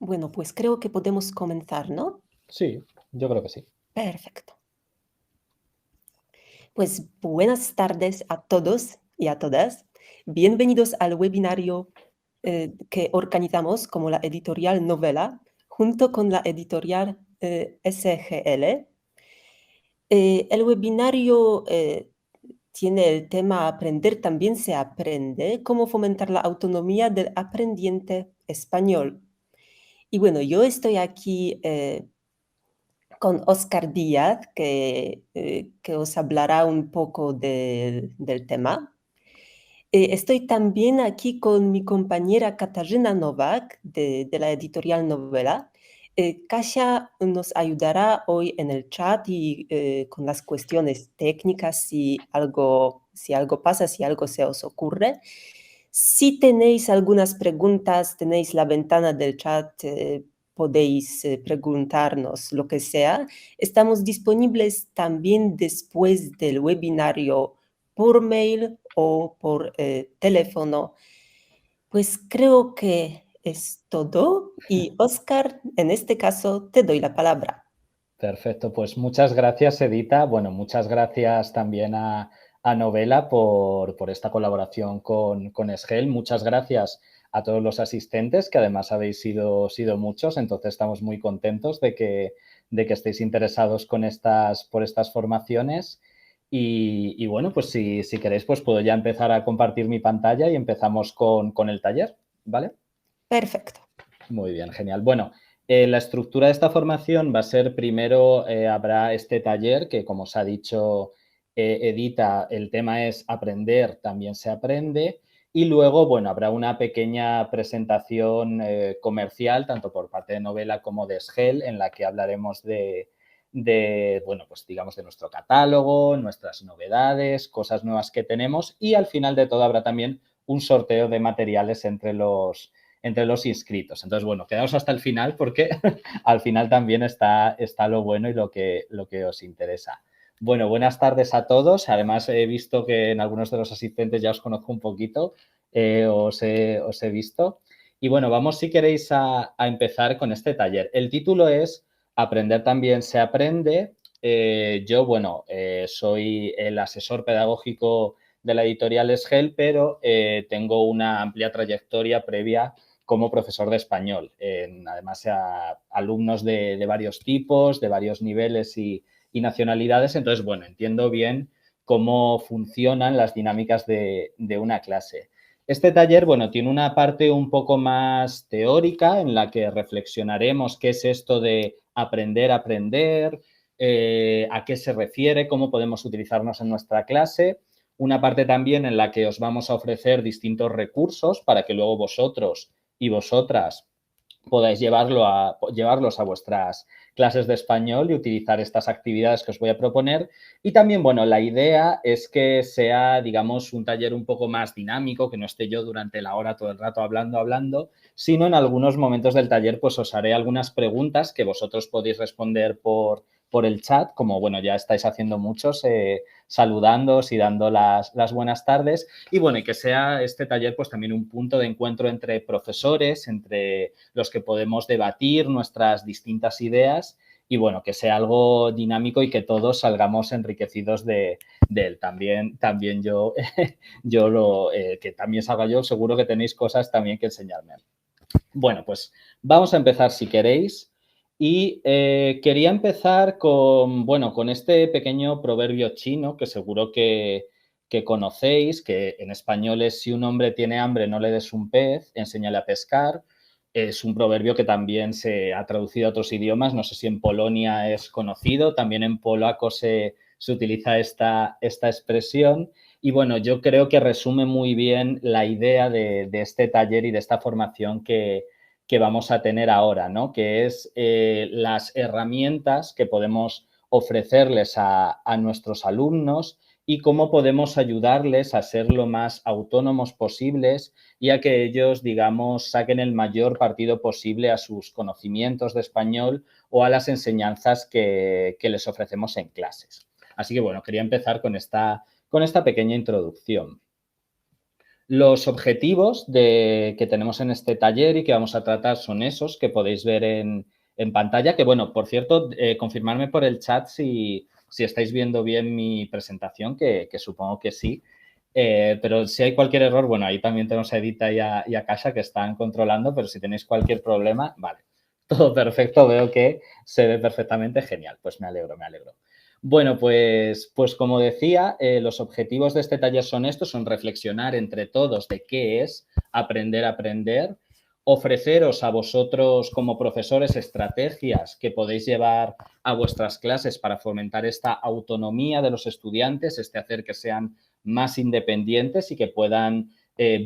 Bueno, pues creo que podemos comenzar, ¿no? Sí, yo creo que sí. Perfecto. Pues buenas tardes a todos y a todas. Bienvenidos al webinario que organizamos como la editorial Novela junto con la editorial SGL. El webinario tiene el tema Aprender también se aprende, cómo fomentar la autonomía del aprendiente español. Y bueno, yo estoy aquí con Oscar Díaz, que os hablará un poco del tema. Estoy también aquí con mi compañera Katarzyna Nowak, de la editorial Novela. Kasia nos ayudará hoy en el chat y con las cuestiones técnicas si algo pasa, si algo se os ocurre. Si tenéis algunas preguntas, tenéis la ventana del chat, podéis preguntarnos lo que sea. Estamos disponibles también después del webinario por mail o por teléfono. Pues creo que es todo y Oscar, en este caso, te doy la palabra. Perfecto, pues muchas gracias, Edita. Bueno, muchas gracias también a Novela por esta colaboración con SGEL. Muchas gracias a todos los asistentes, que además habéis sido muchos, entonces estamos muy contentos de que estéis interesados por estas formaciones. Y bueno, pues si queréis, pues puedo ya empezar a compartir mi pantalla y empezamos con el taller, ¿vale? Perfecto. Muy bien, genial. Bueno, la estructura de esta formación va a ser primero, habrá este taller que, como os ha dicho Edita, el tema es aprender, también se aprende. Y luego, bueno, habrá una pequeña presentación comercial, tanto por parte de Novela como de SGEL, en la que hablaremos bueno, pues digamos de nuestro catálogo, nuestras novedades, cosas nuevas que tenemos. Y al final de todo habrá también un sorteo de materiales entre los inscritos. Entonces, bueno, quedaos hasta el final porque al final también está lo bueno y lo que os interesa. Bueno, buenas tardes a todos. Además, he visto que en algunos de los asistentes ya os conozco un poquito, os he visto. Y bueno, vamos, si queréis, a empezar con este taller. El título es Aprender también se aprende. Yo, bueno, soy el asesor pedagógico de la editorial SGEL, pero tengo una amplia trayectoria previa como profesor de español. Además, a alumnos de varios tipos, de varios niveles y nacionalidades. Entonces, bueno, entiendo bien cómo funcionan las dinámicas de una clase. Este taller, bueno, tiene una parte un poco más teórica en la que reflexionaremos qué es esto de aprender a aprender, a qué se refiere, cómo podemos utilizarnos en nuestra clase. Una parte también en la que os vamos a ofrecer distintos recursos para que luego vosotros y vosotras podáis llevarlos a vuestras clases de español y utilizar estas actividades que os voy a proponer. Y también, bueno, la idea es que sea, digamos, un taller un poco más dinámico, que no esté yo durante la hora todo el rato hablando, sino en algunos momentos del taller pues os haré algunas preguntas que vosotros podéis responder por el chat, como, bueno, ya estáis haciendo muchos, saludándoos y dando las buenas tardes. Y, bueno, y que sea este taller pues también un punto de encuentro entre profesores, entre los que podemos debatir nuestras distintas ideas y, bueno, que sea algo dinámico y que todos salgamos enriquecidos de él. También yo, que también salga yo, seguro que tenéis cosas también que enseñarme. Bueno, pues vamos a empezar si queréis. Y quería empezar con este pequeño proverbio chino que seguro que conocéis, que en español es: si un hombre tiene hambre, no le des un pez, enséñale a pescar. Es un proverbio que también se ha traducido a otros idiomas. No sé si en Polonia es conocido, también en polaco se utiliza esta expresión. Y, bueno, yo creo que resume muy bien la idea de este taller y de esta formación que vamos a tener ahora, ¿no? Que es las herramientas que podemos ofrecerles a nuestros alumnos y cómo podemos ayudarles a ser lo más autónomos posibles y a que ellos, digamos, saquen el mayor partido posible a sus conocimientos de español o a las enseñanzas que les ofrecemos en clases. Así que, bueno, quería empezar con esta pequeña introducción. Los objetivos que tenemos en este taller y que vamos a tratar son esos que podéis ver en pantalla, que bueno, por cierto, confirmarme por el chat si estáis viendo bien mi presentación, que supongo que sí. Pero si hay cualquier error, bueno, ahí también tenemos a Edita y a Kasha que están controlando, pero si tenéis cualquier problema, vale, todo perfecto, veo que se ve perfectamente, genial, pues me alegro, me alegro. Bueno, pues como decía, los objetivos de este taller son estos, son reflexionar entre todos de qué es aprender a aprender, ofreceros a vosotros como profesores estrategias que podéis llevar a vuestras clases para fomentar esta autonomía de los estudiantes, hacer que sean más independientes y que puedan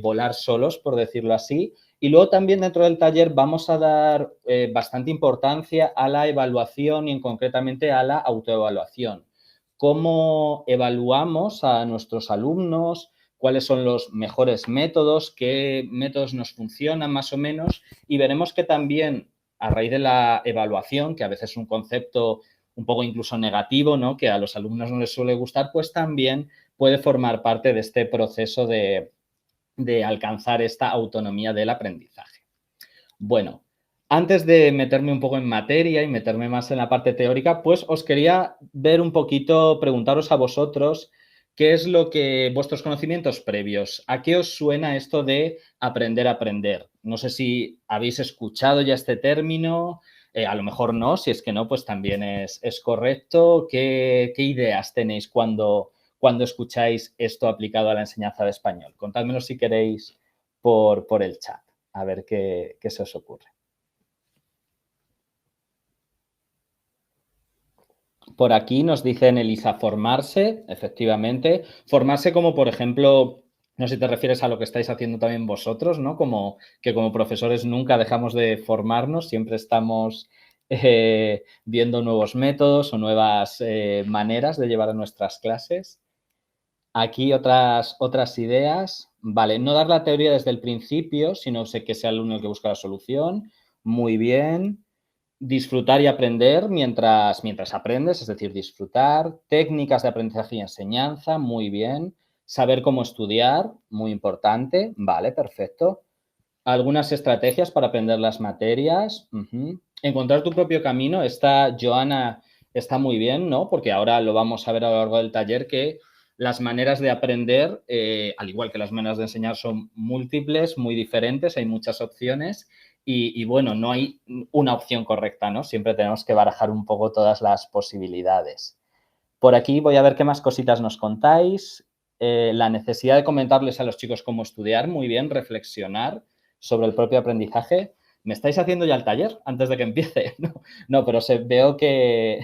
volar solos, por decirlo así. Y luego también dentro del taller vamos a dar bastante importancia a la evaluación y concretamente a la autoevaluación. Cómo evaluamos a nuestros alumnos, cuáles son los mejores métodos, qué métodos nos funcionan más o menos, y veremos que también a raíz de la evaluación, que a veces es un concepto un poco incluso negativo, ¿no?, que a los alumnos no les suele gustar, pues también puede formar parte de este proceso de alcanzar esta autonomía del aprendizaje. Bueno, antes de meterme un poco en materia y meterme más en la parte teórica, pues os quería ver un poquito, preguntaros a vosotros qué es lo que vuestros conocimientos previos, ¿a qué os suena esto de aprender a aprender? No sé si habéis escuchado ya este término, a lo mejor no, si es que no, pues también es correcto. ¿Qué ideas tenéis cuando escucháis esto aplicado a la enseñanza de español? Contádmelo si queréis por el chat, a ver qué se os ocurre. Por aquí nos dicen, Elisa, formarse, efectivamente. Formarse como, por ejemplo, no sé si te refieres a lo que estáis haciendo también vosotros, ¿no? Como que como profesores nunca dejamos de formarnos, siempre estamos viendo nuevos métodos o nuevas maneras de llevar a nuestras clases. Aquí otras ideas. Vale, no dar la teoría desde el principio, sino que sea el alumno el que busca la solución. Muy bien. Disfrutar y aprender mientras aprendes, es decir, disfrutar. Técnicas de aprendizaje y enseñanza, muy bien. Saber cómo estudiar, muy importante. Vale, perfecto. Algunas estrategias para aprender las materias. Encontrar tu propio camino. Esta, Joana, está muy bien, ¿no? Porque ahora lo vamos a ver a lo largo del taller que las maneras de aprender, al igual que las maneras de enseñar, son múltiples, muy diferentes, hay muchas opciones y bueno, no hay una opción correcta, ¿no? Siempre tenemos que barajar un poco todas las posibilidades. Por aquí voy a ver qué más cositas nos contáis. La necesidad de comentarles a los chicos cómo estudiar, muy bien, reflexionar sobre el propio aprendizaje. ¿Me estáis haciendo ya el taller antes de que empiece? No, pero veo que,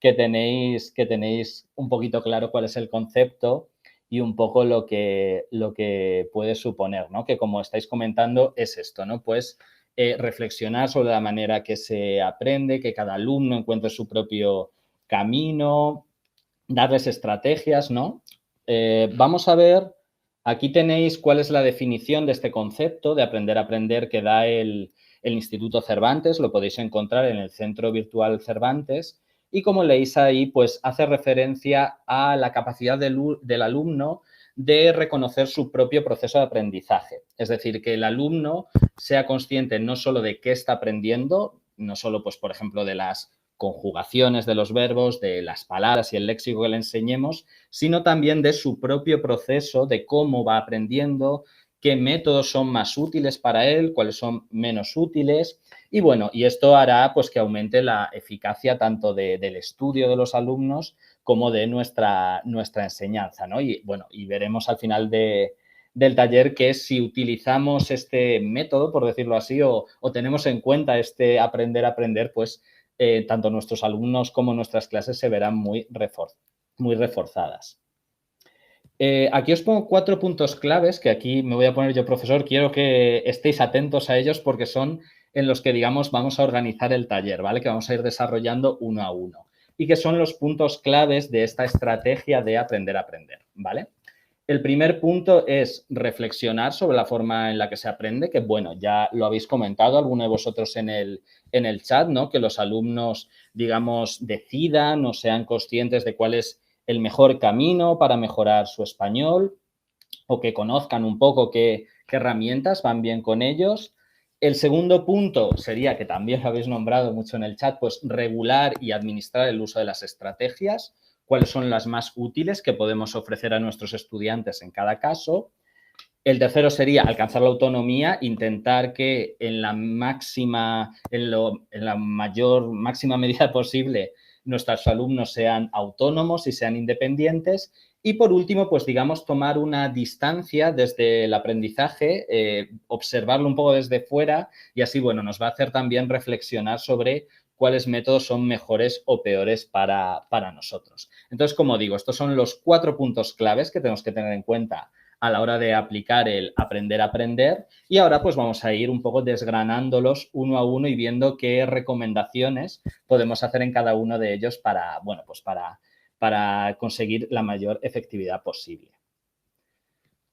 que tenéis un poquito claro cuál es el concepto y un poco lo que puede suponer, ¿no? Que como estáis comentando es esto, ¿no? Pues reflexionar sobre la manera que se aprende, que cada alumno encuentre su propio camino, darles estrategias, ¿no? Vamos a ver, aquí tenéis cuál es la definición de este concepto de aprender a aprender que da el Instituto Cervantes, lo podéis encontrar en el Centro Virtual Cervantes y como leéis ahí, pues hace referencia a la capacidad del alumno de reconocer su propio proceso de aprendizaje. Es decir, que el alumno sea consciente no solo de qué está aprendiendo, no solo, pues, por ejemplo, de las conjugaciones de los verbos, de las palabras y el léxico que le enseñemos, sino también de su propio proceso, de cómo va aprendiendo, qué métodos son más útiles para él, cuáles son menos útiles. Y bueno, y esto hará pues que aumente la eficacia tanto del estudio de los alumnos como de nuestra enseñanza, ¿no? Y bueno, y veremos al final del taller que si utilizamos este método, por decirlo así, o tenemos en cuenta este aprender a aprender, pues tanto nuestros alumnos como nuestras clases se verán muy reforzadas. Aquí os pongo 4 puntos claves que aquí me voy a poner yo profesor. Quiero que estéis atentos a ellos porque son en los que, digamos, vamos a organizar el taller, ¿vale? Que vamos a ir desarrollando uno a uno. Y que son los puntos claves de esta estrategia de aprender a aprender, ¿vale? El primer punto es reflexionar sobre la forma en la que se aprende, que bueno, ya lo habéis comentado alguno de vosotros en el chat, ¿no? Que los alumnos, digamos, decidan o sean conscientes de cuál es el mejor camino para mejorar su español. o que conozcan un poco qué herramientas van bien con ellos. El segundo punto sería, que también lo habéis nombrado mucho en el chat, pues regular y administrar el uso de las estrategias, cuáles son las más útiles que podemos ofrecer a nuestros estudiantes en cada caso. El tercero sería alcanzar la autonomía, intentar que en la máxima medida posible nuestros alumnos sean autónomos y sean independientes. Y por último, pues digamos, tomar una distancia desde el aprendizaje, observarlo un poco desde fuera y así, bueno, nos va a hacer también reflexionar sobre cuáles métodos son mejores o peores para nosotros. Entonces, como digo, estos son los 4 puntos claves que tenemos que tener en cuenta a la hora de aplicar el aprender a aprender. Y ahora pues vamos a ir un poco desgranándolos uno a uno y viendo qué recomendaciones podemos hacer en cada uno de ellos para, bueno, pues para conseguir la mayor efectividad posible.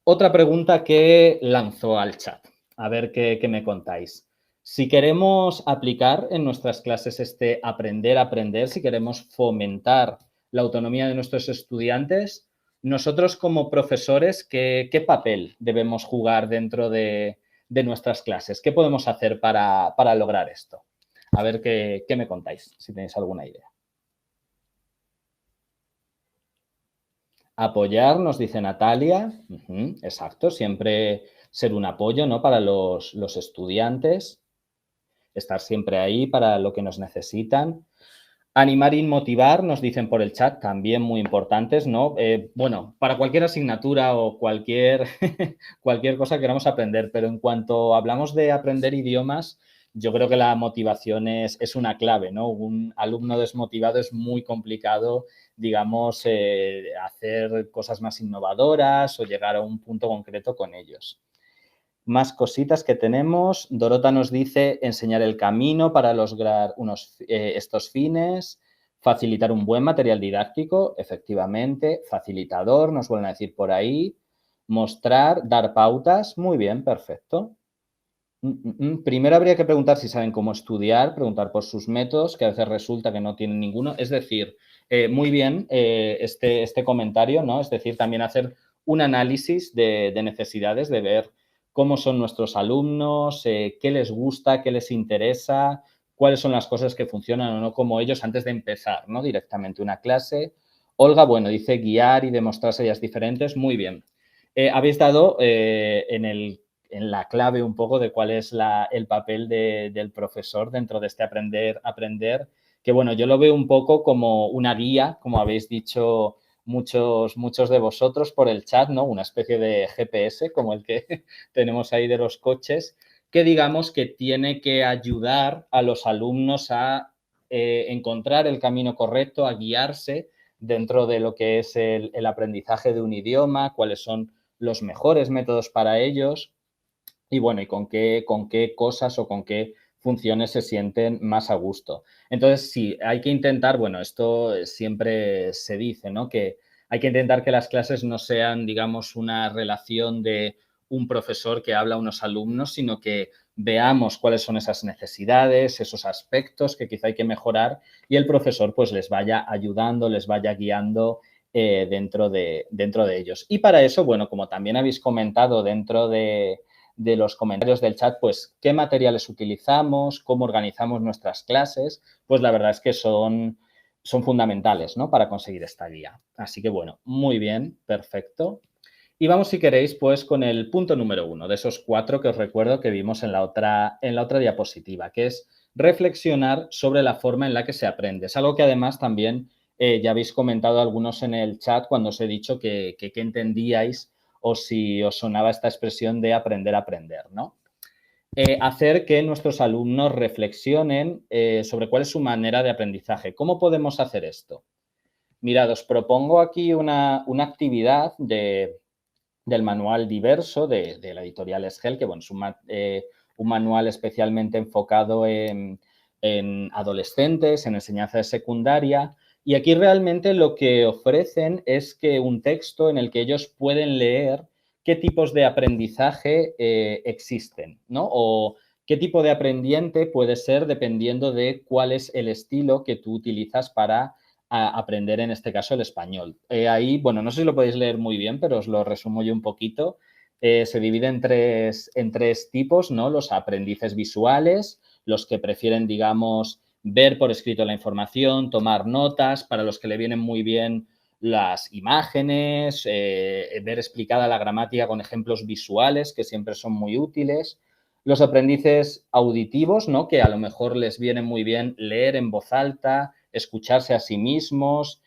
Otra pregunta que lanzó al chat. A ver qué me contáis. Si queremos aplicar en nuestras clases este aprender a aprender, si queremos fomentar la autonomía de nuestros estudiantes, nosotros como profesores, ¿qué papel debemos jugar dentro de nuestras clases? ¿Qué podemos hacer para lograr esto? A ver qué me contáis, si tenéis alguna idea. Apoyar, nos dice Natalia. Exacto, siempre ser un apoyo, ¿no? Para los estudiantes, estar siempre ahí para lo que nos necesitan. Animar y motivar, nos dicen por el chat, también muy importantes, ¿no? Bueno, para cualquier asignatura o cualquier cosa que queramos aprender, pero en cuanto hablamos de aprender idiomas, yo creo que la motivación es una clave, ¿no? Un alumno desmotivado es muy complicado, digamos, hacer cosas más innovadoras o llegar a un punto concreto con ellos. Más cositas que tenemos. Dorota nos dice enseñar el camino para lograr estos fines, facilitar un buen material didáctico, efectivamente, facilitador, nos vuelven a decir por ahí, mostrar, dar pautas, muy bien, perfecto. Primero habría que preguntar si saben cómo estudiar, preguntar por sus métodos, que a veces resulta que no tienen ninguno. Es decir, muy bien este comentario, ¿no? Es decir, también hacer un análisis de necesidades, de ver cómo son nuestros alumnos, qué les gusta, qué les interesa, cuáles son las cosas que funcionan o no como ellos antes de empezar, ¿no? Directamente una clase. Olga, bueno, dice guiar y demostrar ideas diferentes. Muy bien. Habéis dado en la clave un poco de cuál es el papel del profesor dentro de este aprender, que bueno, yo lo veo un poco como una guía, como habéis dicho muchos de vosotros por el chat, ¿no? Una especie de GPS como el que tenemos ahí de los coches, que digamos que tiene que ayudar a los alumnos a encontrar el camino correcto, a guiarse dentro de lo que es el aprendizaje de un idioma, cuáles son los mejores métodos para ellos y bueno, y con qué cosas o con qué funciones se sienten más a gusto. Entonces, sí, hay que intentar, bueno, esto siempre se dice, ¿no? Que hay que intentar que las clases no sean, digamos, una relación de un profesor que habla a unos alumnos, sino que veamos cuáles son esas necesidades, esos aspectos que quizá hay que mejorar y el profesor pues les vaya ayudando, les vaya guiando dentro de ellos. Y para eso, bueno, como también habéis comentado dentro de los comentarios del chat, pues qué materiales utilizamos, cómo organizamos nuestras clases, pues la verdad es que son fundamentales, ¿no? Para conseguir esta guía. Así que bueno, muy bien, perfecto. Y vamos, si queréis, pues con el punto número 1 de esos 4 que os recuerdo que vimos en la otra diapositiva, que es reflexionar sobre la forma en la que se aprende. Es algo que además también ya habéis comentado algunos en el chat cuando os he dicho que entendíais o si os sonaba esta expresión de aprender a aprender, ¿no? Hacer que nuestros alumnos reflexionen sobre cuál es su manera de aprendizaje. ¿Cómo podemos hacer esto? Mirad, os propongo aquí una actividad del manual Diverso de la editorial Esgel, que bueno, es un manual especialmente enfocado en adolescentes, en enseñanza de secundaria. Y aquí realmente lo que ofrecen es que un texto en el que ellos pueden leer qué tipos de aprendizaje existen, ¿no? O qué tipo de aprendiente puede ser dependiendo de cuál es el estilo que tú utilizas para a aprender en este caso el español. Ahí, bueno, no sé si lo podéis leer muy bien, pero os lo resumo yo un poquito. Se divide en tres tipos, ¿no? Los aprendices visuales, los que prefieren, digamos, ver por escrito la información, tomar notas, para los que le vienen muy bien las imágenes, ver explicada la gramática con ejemplos visuales, que siempre son muy útiles. Los aprendices auditivos, ¿no? Que a lo mejor les viene muy bien leer en voz alta, escucharse a sí mismos,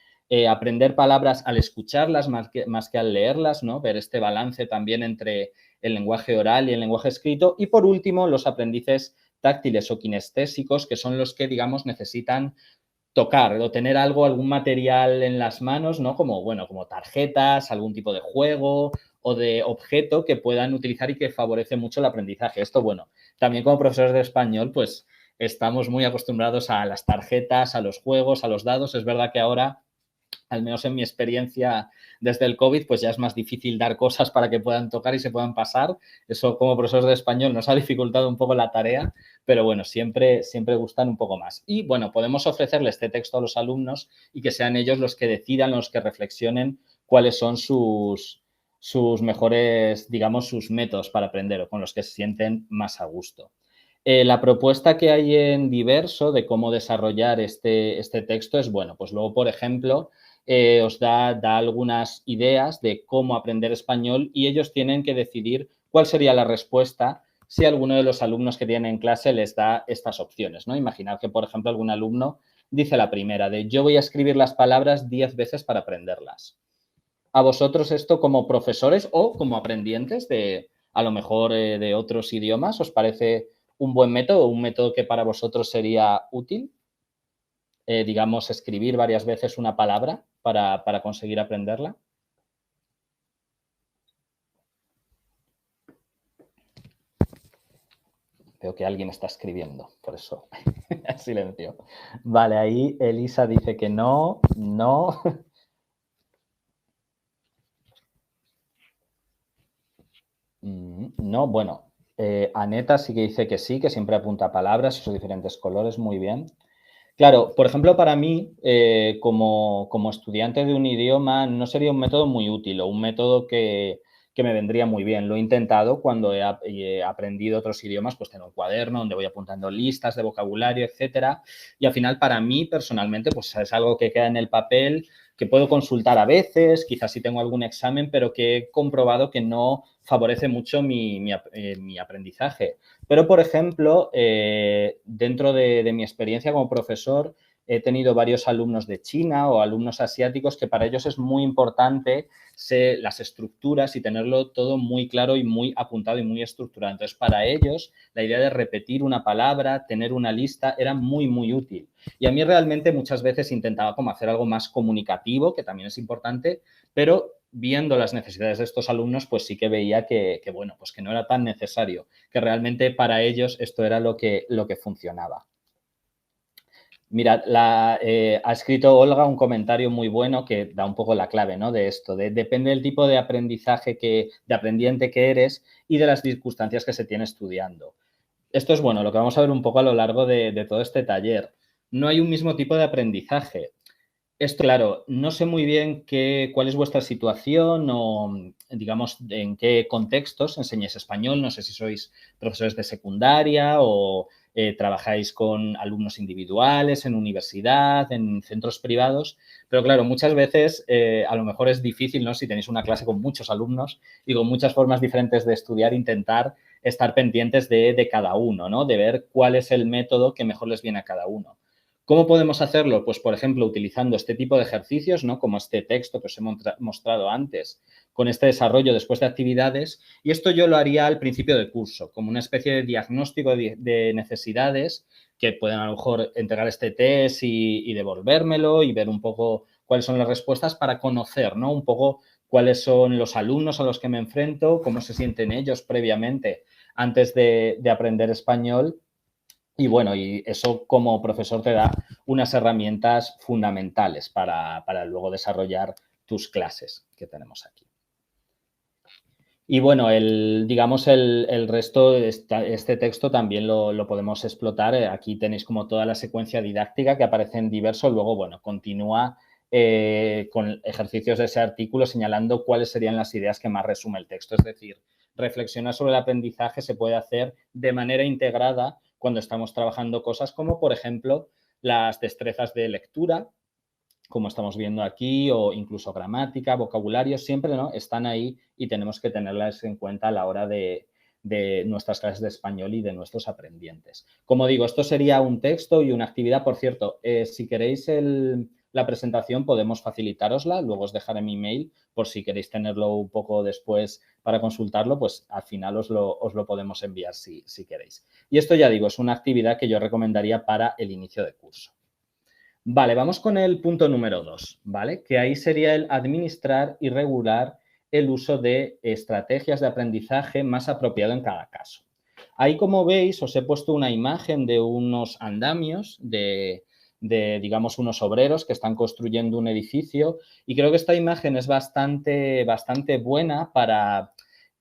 aprender palabras al escucharlas más que al leerlas, ¿no? Ver este balance también entre el lenguaje oral y el lenguaje escrito. Y por último, los aprendices táctiles o kinestésicos, que son los que, digamos, necesitan tocar o tener algo, algún material en las manos, ¿no? Como, bueno, como tarjetas, algún tipo de juego o de objeto que puedan utilizar y que favorece mucho el aprendizaje. Esto, bueno, también como profesores de español, pues estamos muy acostumbrados a las tarjetas, a los juegos, a los dados. Es verdad que ahora, al menos en mi experiencia desde el COVID, pues ya es más difícil dar cosas para que puedan tocar y se puedan pasar. Eso como profesores de español nos ha dificultado un poco la tarea, pero bueno, siempre gustan un poco más. Y bueno, podemos ofrecerle este texto a los alumnos y que sean ellos los que decidan, los que reflexionen cuáles son sus mejores, digamos, sus métodos para aprender o con los que se sienten más a gusto. La propuesta que hay en Diverso de cómo desarrollar este texto es, bueno, pues luego, por ejemplo, os da algunas ideas de cómo aprender español y ellos tienen que decidir cuál sería la respuesta si alguno de los alumnos que tienen en clase les da estas opciones, ¿no? Imaginad que, por ejemplo, algún alumno dice la primera de yo voy a escribir las palabras 10 veces para aprenderlas. ¿A vosotros esto como profesores o como aprendientes de, a lo mejor, de otros idiomas, os parece un buen método, un método que para vosotros sería útil? Digamos, escribir varias veces una palabra para conseguir aprenderla. Veo que alguien está escribiendo, por eso silencio. Vale, ahí Elisa dice que no, no. No, bueno, Aneta sí que dice que sí, que siempre apunta palabras y sus diferentes colores, muy bien. Claro, por ejemplo, para mí, como estudiante de un idioma, no sería un método muy útil o un método que me vendría muy bien. Lo he intentado cuando he aprendido otros idiomas, pues tengo un cuaderno donde voy apuntando listas de vocabulario, etcétera. Y al final, para mí, personalmente, pues es algo que queda en el papel, que puedo consultar a veces, quizás si tengo algún examen, pero que he comprobado que no favorece mucho mi aprendizaje. Pero, por ejemplo, dentro de mi experiencia como profesor, he tenido varios alumnos de China o alumnos asiáticos que para ellos es muy importante las estructuras y tenerlo todo muy claro y muy apuntado y muy estructurado. Entonces, para ellos, la idea de repetir una palabra, tener una lista, era muy, muy útil. Y a mí realmente muchas veces intentaba como hacer algo más comunicativo, que también es importante, pero viendo las necesidades de estos alumnos, pues sí que veía que bueno, pues que no era tan necesario, que realmente para ellos esto era lo que funcionaba. Mirad, ha escrito Olga un comentario muy bueno que da un poco la clave, ¿no? De esto, depende del tipo de aprendizaje de aprendiente que eres y de las circunstancias que se tiene estudiando. Esto es bueno, lo que vamos a ver un poco a lo largo de todo este taller. No hay un mismo tipo de aprendizaje. Esto, claro, no sé muy bien cuál es vuestra situación o, digamos, en qué contextos enseñáis español. No sé si sois profesores de secundaria o trabajáis con alumnos individuales en universidad, en centros privados. Pero, claro, muchas veces a lo mejor es difícil, ¿no? Si tenéis una clase con muchos alumnos y con muchas formas diferentes de estudiar, intentar estar pendientes de cada uno, ¿no? De ver cuál es el método que mejor les viene a cada uno. ¿Cómo podemos hacerlo? Pues, por ejemplo, utilizando este tipo de ejercicios, ¿no? Como este texto que os he mostrado antes, con este desarrollo después de actividades. Y esto yo lo haría al principio del curso, como una especie de diagnóstico de necesidades que pueden a lo mejor entregar este test y devolvérmelo y ver un poco cuáles son las respuestas para conocer, ¿no? Un poco cuáles son los alumnos a los que me enfrento, cómo se sienten ellos previamente antes de aprender español. Y bueno, y eso como profesor te da unas herramientas fundamentales para luego desarrollar tus clases que tenemos aquí. Y bueno, digamos el resto, este texto también lo podemos explotar. Aquí tenéis como toda la secuencia didáctica que aparece en diverso. Luego, bueno, continúa con ejercicios de ese artículo señalando cuáles serían las ideas que más resume el texto. Es decir, reflexionar sobre el aprendizaje se puede hacer de manera integrada cuando estamos trabajando cosas como, por ejemplo, las destrezas de lectura, como estamos viendo aquí, o incluso gramática, vocabulario, siempre, ¿no?, están ahí y tenemos que tenerlas en cuenta a la hora de nuestras clases de español y de nuestros aprendientes. Como digo, esto sería un texto y una actividad. Por cierto, si queréis la presentación podemos facilitárosla, luego os dejaré mi email por si queréis tenerlo un poco después para consultarlo, pues al final os lo podemos enviar si queréis. Y esto, ya digo, es una actividad que yo recomendaría para el inicio de curso. Vale, vamos con el punto número 2, ¿vale? Que ahí sería el administrar y regular el uso de estrategias de aprendizaje más apropiado en cada caso. Ahí, como veis, os he puesto una imagen de unos andamios digamos, unos obreros que están construyendo un edificio, y creo que esta imagen es bastante buena para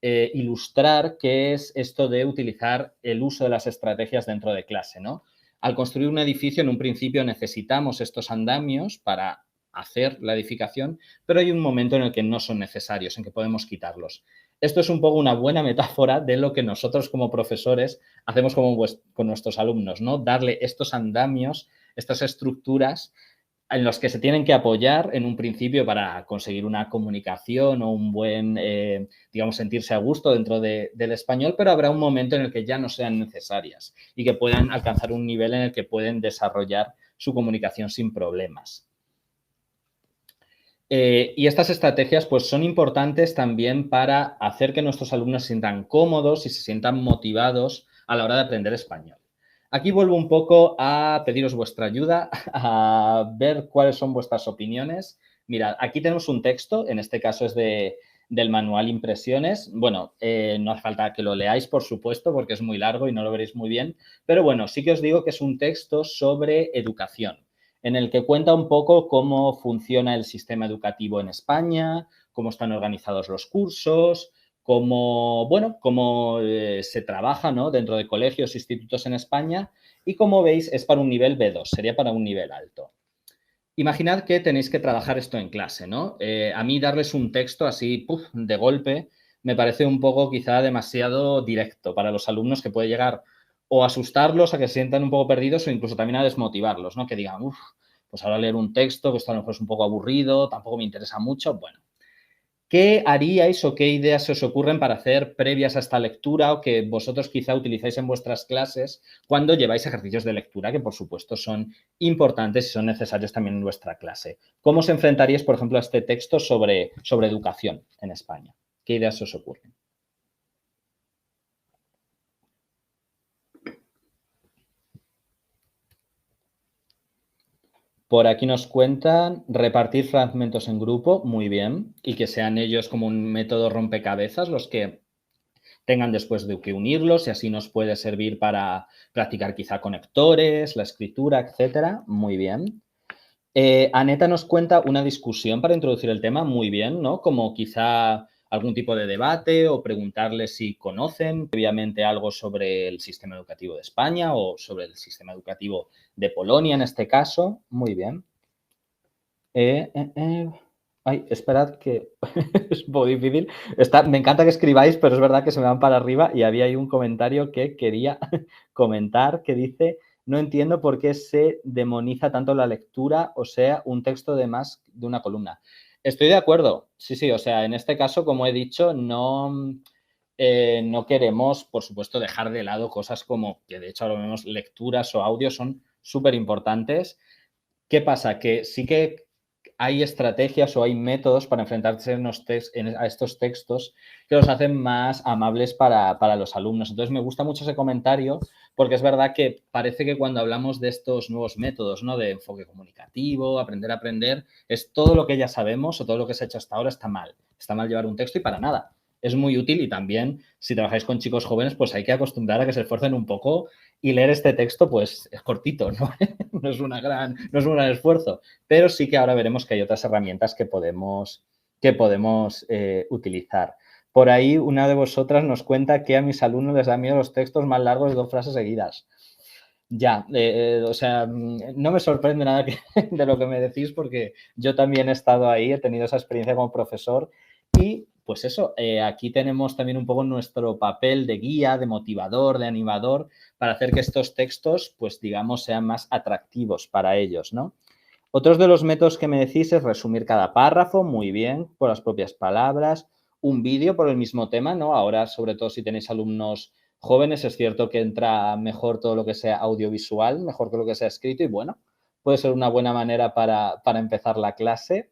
ilustrar qué es esto de utilizar el uso de las estrategias dentro de clase, ¿no? Al construir un edificio, en un principio necesitamos estos andamios para hacer la edificación, pero hay un momento en el que no son necesarios, en que podemos quitarlos. Esto es un poco una buena metáfora de lo que nosotros como profesores hacemos con nuestros alumnos, ¿no? Darle estos andamios, estas estructuras en los que se tienen que apoyar en un principio para conseguir una comunicación o un buen, digamos, sentirse a gusto dentro del español, pero habrá un momento en el que ya no sean necesarias y que puedan alcanzar un nivel en el que pueden desarrollar su comunicación sin problemas. Y estas estrategias, pues, son importantes también para hacer que nuestros alumnos se sientan cómodos y se sientan motivados a la hora de aprender español. Aquí vuelvo un poco a pediros vuestra ayuda, a ver cuáles son vuestras opiniones. Mirad, aquí tenemos un texto, en este caso es del manual Impresiones. Bueno, no hace falta que lo leáis, por supuesto, porque es muy largo y no lo veréis muy bien, pero bueno, sí que os digo que es un texto sobre educación, en el que cuenta un poco cómo funciona el sistema educativo en España, cómo están organizados los cursos, cómo se trabaja, ¿no?, dentro de colegios e institutos en España, y como veis es para un nivel B2, sería para un nivel alto. Imaginad que tenéis que trabajar esto en clase, ¿no? A mí darles un texto así, de golpe, me parece un poco quizá demasiado directo para los alumnos, que puede llegar o a asustarlos, a que se sientan un poco perdidos, o incluso también a desmotivarlos, ¿no? Que digan, pues ahora leer un texto, que esto a lo mejor es un poco aburrido, tampoco me interesa mucho. Bueno, ¿qué haríais o qué ideas se os ocurren para hacer previas a esta lectura, o que vosotros quizá utilizáis en vuestras clases cuando lleváis ejercicios de lectura, que por supuesto son importantes y son necesarios también en vuestra clase? ¿Cómo os enfrentaríais, por ejemplo, a este texto sobre educación en España? ¿Qué ideas se os ocurren? Por aquí nos cuentan repartir fragmentos en grupo, muy bien, y que sean ellos como un método rompecabezas los que tengan después de que unirlos, y así nos puede servir para practicar quizá conectores, la escritura, etcétera. Muy bien. Aneta nos cuenta una discusión para introducir el tema, muy bien, ¿no? Como quizá algún tipo de debate, o preguntarles si conocen previamente algo sobre el sistema educativo de España o sobre el sistema educativo de Polonia en este caso. Muy bien. Ay, esperad, que es un poco difícil. Me encanta que escribáis, pero es verdad que se me van para arriba, y había ahí un comentario que quería comentar que dice: no entiendo por qué se demoniza tanto la lectura, o sea, un texto de más de una columna. Estoy de acuerdo. Sí, o sea, en este caso, como he dicho, no queremos, por supuesto, dejar de lado cosas como, que de hecho ahora vemos, lecturas o audios son súper importantes. ¿Qué pasa? Que sí que hay estrategias o hay métodos para enfrentarse a estos textos que los hacen más amables para los alumnos. Entonces, me gusta mucho ese comentario, porque es verdad que parece que cuando hablamos de estos nuevos métodos, ¿no?, de enfoque comunicativo, aprender a aprender, es todo lo que ya sabemos o todo lo que se ha hecho hasta ahora está mal. Está mal llevar un texto, y para nada. Es muy útil, y también, si trabajáis con chicos jóvenes, pues hay que acostumbrar a que se esfuercen un poco, y leer este texto, pues es cortito, ¿no? No es un gran esfuerzo, pero sí que ahora veremos que hay otras herramientas que podemos utilizar. Por ahí una de vosotras nos cuenta que a mis alumnos les da miedo los textos más largos de 2 frases seguidas. Ya, o sea, no me sorprende nada de lo que me decís porque yo también he estado ahí, he tenido esa experiencia como profesor y pues eso, aquí tenemos también un poco nuestro papel de guía, de motivador, de animador para hacer que estos textos, pues digamos, sean más atractivos para ellos, ¿no? Otros de los métodos que me decís es resumir cada párrafo, muy bien, por las propias palabras, un vídeo por el mismo tema, ¿no? Ahora, sobre todo si tenéis alumnos jóvenes, es cierto que entra mejor todo lo que sea audiovisual, mejor que lo que sea escrito y bueno, puede ser una buena manera para empezar la clase.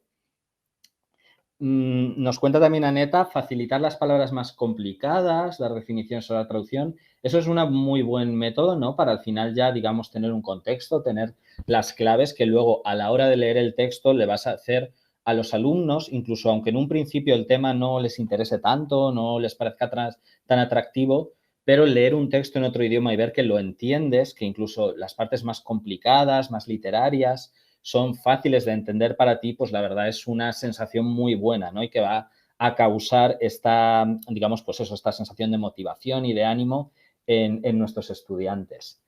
Nos cuenta también Aneta, facilitar las palabras más complicadas, dar definiciones sobre la traducción. Eso es un muy buen método, ¿no? Para al final ya, digamos, tener un contexto, tener las claves que luego a la hora de leer el texto le vas a hacer a los alumnos, incluso aunque en un principio el tema no les interese tanto, no les parezca tan atractivo, pero leer un texto en otro idioma y ver que lo entiendes, que incluso las partes más complicadas, más literarias, son fáciles de entender para ti, pues la verdad es una sensación muy buena, ¿no? Y que va a causar esta, digamos, pues eso, esta sensación de motivación y de ánimo en nuestros estudiantes.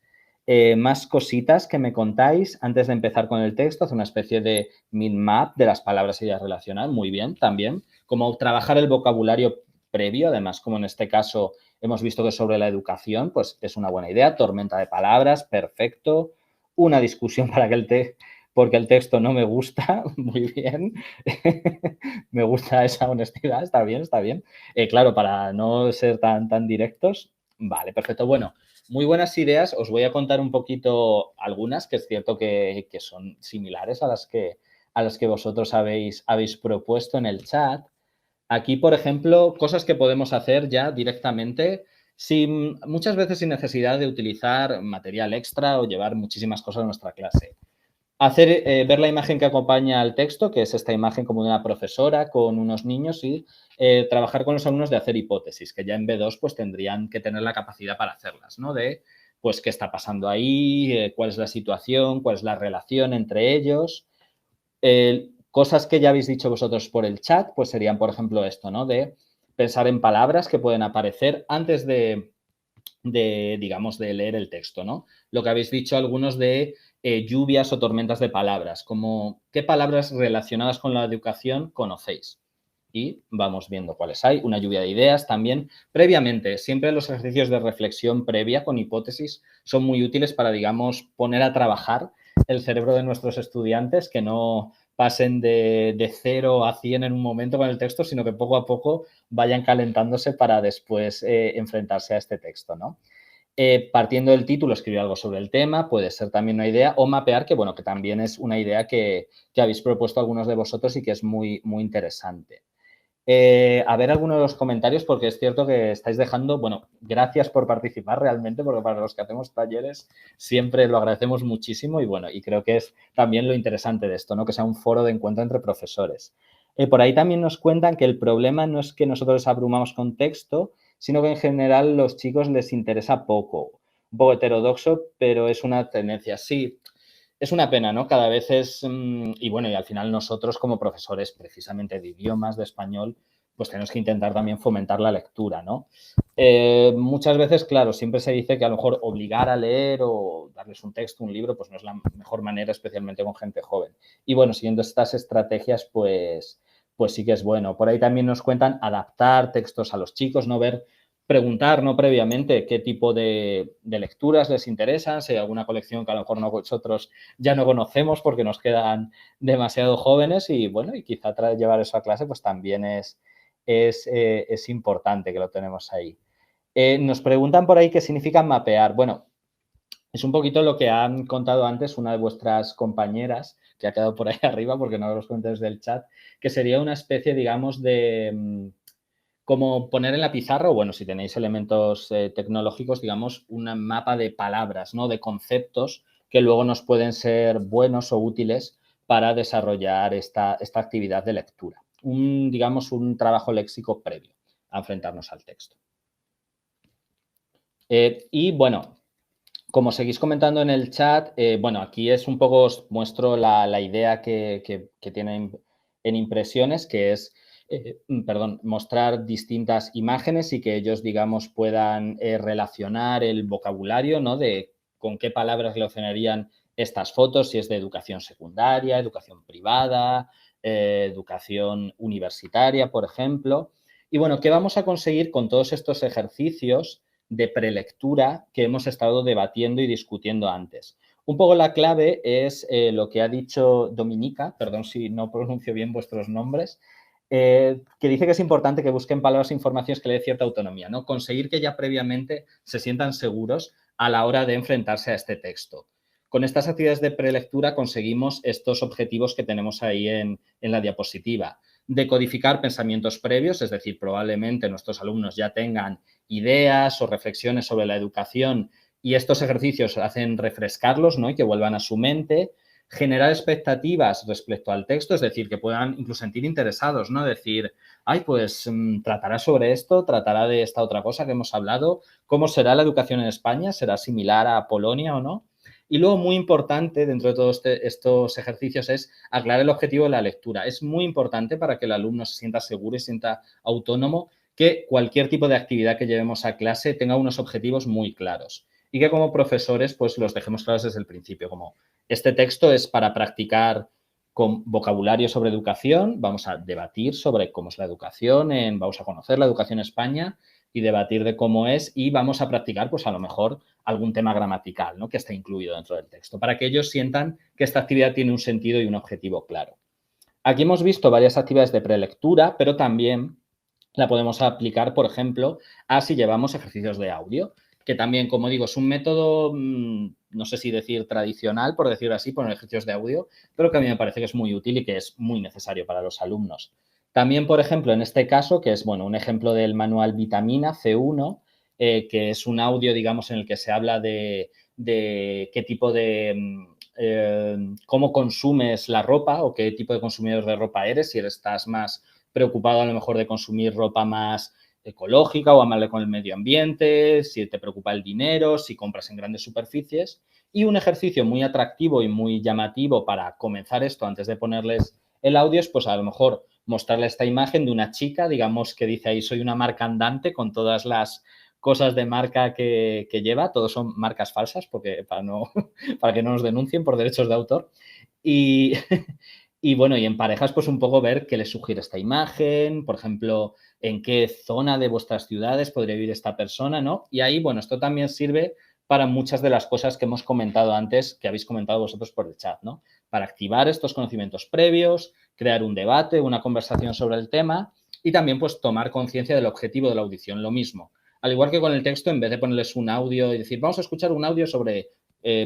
Más cositas que me contáis antes de empezar con el texto, hacer una especie de min-map de las palabras y ideas relacionadas, muy bien, también. Como trabajar el vocabulario previo, además, como en este caso hemos visto que sobre la educación, pues es una buena idea. Tormenta de palabras, perfecto. Una discusión para que porque el texto no me gusta, muy bien. Me gusta esa honestidad, está bien, está bien. Claro, para no ser tan directos. Vale, perfecto. Bueno, muy buenas ideas. Os voy a contar un poquito algunas, que es cierto que son similares a las que vosotros habéis propuesto en el chat. Aquí, por ejemplo, cosas que podemos hacer ya directamente, muchas veces sin necesidad de utilizar material extra o llevar muchísimas cosas a nuestra clase. Ver la imagen que acompaña al texto, que es esta imagen como de una profesora con unos niños y trabajar con los alumnos de hacer hipótesis, que ya en B2 pues tendrían que tener la capacidad para hacerlas, ¿no? De pues qué está pasando ahí, cuál es la situación, cuál es la relación entre ellos. Cosas que ya habéis dicho vosotros por el chat, pues serían, por ejemplo, esto, ¿no? De pensar en palabras que pueden aparecer antes digamos, de leer el texto, ¿no? Lo que habéis dicho algunos de lluvias o tormentas de palabras, como qué palabras relacionadas con la educación conocéis. Y vamos viendo cuáles hay. Una lluvia de ideas también. Previamente, siempre los ejercicios de reflexión previa con hipótesis son muy útiles para, digamos, poner a trabajar el cerebro de nuestros estudiantes, que no pasen de 0 a 100 en un momento con el texto, sino que poco a poco vayan calentándose para después enfrentarse a este texto, ¿no? Partiendo del título, escribir algo sobre el tema, puede ser también una idea, o mapear, que bueno, que también es una idea que habéis propuesto algunos de vosotros y que es muy, muy interesante. A ver algunos de los comentarios, porque es cierto que estáis dejando, bueno, gracias por participar realmente, porque para los que hacemos talleres siempre lo agradecemos muchísimo y bueno, y creo que es también lo interesante de esto, ¿no? Que sea un foro de encuentro entre profesores. Por ahí también nos cuentan que el problema no es que nosotros les abrumamos con texto, sino que en general los chicos les interesa poco. Un poco heterodoxo, pero es una tendencia. Sí, es una pena, ¿no? Cada vez y bueno, y al final nosotros como profesores precisamente de idiomas, de español, pues tenemos que intentar también fomentar la lectura, ¿no? Muchas veces, claro, siempre se dice que a lo mejor obligar a leer o darles un texto, un libro, pues no es la mejor manera, especialmente con gente joven. Y bueno, siguiendo estas estrategias, pues sí que es bueno. Por ahí también nos cuentan adaptar textos a los chicos, no preguntar, ¿no? Previamente qué tipo de lecturas les interesan, si hay alguna colección que a lo mejor nosotros ya no conocemos porque nos quedan demasiado jóvenes y bueno, y quizá llevar eso a clase pues también es importante que lo tenemos ahí. Nos preguntan por ahí qué significa mapear. Bueno, es un poquito lo que han contado antes una de vuestras compañeras, que ha quedado por ahí arriba porque no los cuento desde el chat, que sería una especie, digamos, de como poner en la pizarra, o bueno, si tenéis elementos tecnológicos, digamos, un mapa de palabras, ¿no? De conceptos que luego nos pueden ser buenos o útiles para desarrollar esta actividad de lectura. Digamos, un trabajo léxico previo a enfrentarnos al texto. Y bueno, como seguís comentando en el chat, bueno, aquí es un poco, os muestro la idea que tienen en impresiones, que es mostrar distintas imágenes y que ellos, digamos, puedan relacionar el vocabulario, ¿no? De con qué palabras relacionarían estas fotos, si es de educación secundaria, educación privada, educación universitaria, por ejemplo. Y bueno, ¿qué vamos a conseguir con todos estos ejercicios de prelectura que hemos estado debatiendo y discutiendo antes? Un poco la clave es lo que ha dicho Dominica, perdón si no pronuncio bien vuestros nombres, que dice que es importante que busquen palabras e informaciones que le dé cierta autonomía, ¿no? Conseguir que ya previamente se sientan seguros a la hora de enfrentarse a este texto. Con estas actividades de prelectura conseguimos estos objetivos que tenemos ahí en la diapositiva. Decodificar pensamientos previos, es decir, probablemente nuestros alumnos ya tengan ideas o reflexiones sobre la educación y estos ejercicios hacen refrescarlos, ¿no? Y que vuelvan a su mente. Generar expectativas respecto al texto, es decir, que puedan incluso sentir interesados, ¿no? Decir, ay, pues tratará sobre esto, tratará de esta otra cosa que hemos hablado, ¿cómo será la educación en España? ¿Será similar a Polonia o no? Y luego, muy importante dentro de todos estos ejercicios es aclarar el objetivo de la lectura. Es muy importante para que el alumno se sienta seguro y se sienta autónomo que cualquier tipo de actividad que llevemos a clase tenga unos objetivos muy claros y que como profesores pues los dejemos claros desde el principio, como este texto es para practicar con vocabulario sobre educación, vamos a debatir sobre cómo es la educación, vamos a conocer la educación en España y debatir de cómo es y vamos a practicar pues a lo mejor algún tema gramatical, ¿no? Que está incluido dentro del texto, para que ellos sientan que esta actividad tiene un sentido y un objetivo claro. Aquí hemos visto varias actividades de prelectura, pero también la podemos aplicar, por ejemplo, a si llevamos ejercicios de audio, que también, como digo, es un método, no sé si decir tradicional, por decirlo así, poner ejercicios de audio, pero que a mí me parece que es muy útil y que es muy necesario para los alumnos. También, por ejemplo, en este caso, que es, bueno, un ejemplo del manual Vitamina C1, que es un audio, digamos, en el que se habla de qué tipo de cómo consumes la ropa o qué tipo de consumidor de ropa eres, si estás más preocupado a lo mejor de consumir ropa más ecológica o amable con el medio ambiente, si te preocupa el dinero, si compras en grandes superficies. Y un ejercicio muy atractivo y muy llamativo para comenzar esto antes de ponerles el audio es pues a lo mejor mostrarle esta imagen de una chica, digamos que dice ahí soy una marca andante con todas las cosas de marca que lleva, todos son marcas falsas porque para que no nos denuncien por derechos de autor. Y, y bueno, y en parejas pues un poco ver qué les sugiere esta imagen, por ejemplo, en qué zona de vuestras ciudades podría vivir esta persona, ¿no? Y ahí, bueno, esto también sirve para muchas de las cosas que hemos comentado antes, que habéis comentado vosotros por el chat, ¿no? Para activar estos conocimientos previos, crear un debate, una conversación sobre el tema y también pues tomar conciencia del objetivo de la audición, lo mismo. Al igual que con el texto, en vez de ponerles un audio y decir, vamos a escuchar un audio sobre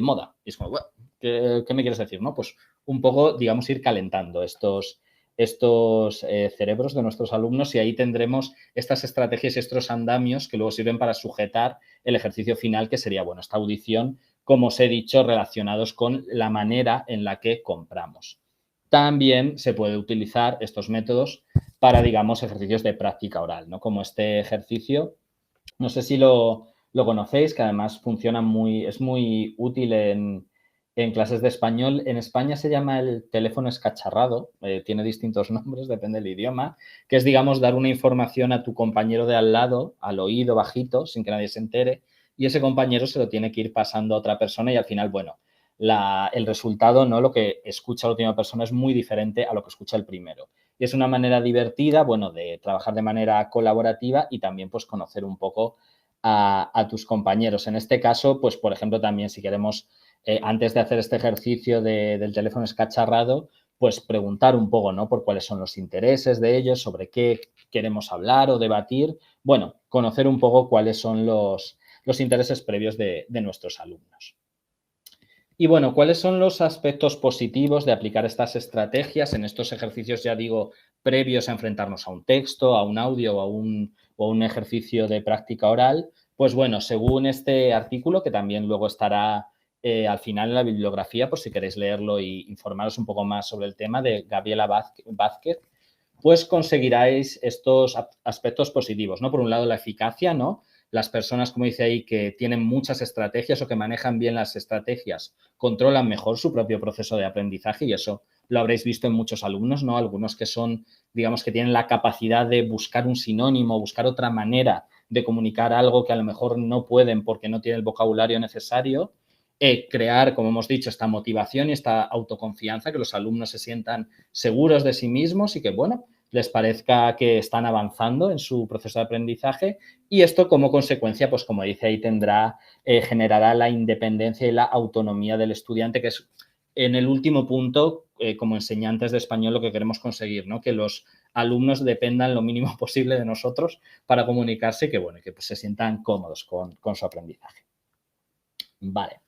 moda. Y es como, bueno, ¿qué me quieres decir? ¿No? Pues un poco, digamos, ir calentando estos cerebros de nuestros alumnos y ahí tendremos estas estrategias y estos andamios que luego sirven para sujetar el ejercicio final, que sería, bueno, esta audición, como os he dicho, relacionados con la manera en la que compramos. También se puede utilizar estos métodos para, digamos, ejercicios de práctica oral, ¿no? Como este ejercicio. No sé si lo conocéis, que además funciona es muy útil en clases de español. En España se llama el teléfono escacharrado, tiene distintos nombres, depende del idioma, que es, digamos, dar una información a tu compañero de al lado, al oído bajito, sin que nadie se entere, y ese compañero se lo tiene que ir pasando a otra persona y al final, bueno, el resultado, ¿no? Lo que escucha la última persona es muy diferente a lo que escucha el primero. Y es una manera divertida, bueno, de trabajar de manera colaborativa y también, pues, conocer un poco a tus compañeros. En este caso, pues, por ejemplo, también si queremos, antes de hacer este ejercicio del teléfono escacharrado, pues preguntar un poco, ¿no? Por cuáles son los intereses de ellos, sobre qué queremos hablar o debatir. Bueno, conocer un poco cuáles son los intereses previos de nuestros alumnos. Y bueno, ¿cuáles son los aspectos positivos de aplicar estas estrategias en estos ejercicios, ya digo, previos a enfrentarnos a un texto, a un audio o a un ejercicio de práctica oral? Pues bueno, según este artículo, que también luego estará al final en la bibliografía, por si queréis leerlo e informaros un poco más sobre el tema, de Gabriela Vázquez, pues conseguiráis estos aspectos positivos, ¿no? Por un lado, la eficacia, ¿no? Las personas, como dice ahí, que tienen muchas estrategias o que manejan bien las estrategias, controlan mejor su propio proceso de aprendizaje y eso lo habréis visto en muchos alumnos, ¿no? Algunos que son, digamos, que tienen la capacidad de buscar un sinónimo, buscar otra manera de comunicar algo que a lo mejor no pueden porque no tienen el vocabulario necesario. Crear, como hemos dicho, esta motivación y esta autoconfianza, que los alumnos se sientan seguros de sí mismos y que, bueno, les parezca que están avanzando en su proceso de aprendizaje, y esto como consecuencia, pues como dice ahí, generará la independencia y la autonomía del estudiante, que es en el último punto, como enseñantes de español, lo que queremos conseguir, ¿no? Que los alumnos dependan lo mínimo posible de nosotros para comunicarse y que, bueno, que pues, se sientan cómodos con su aprendizaje. Vale.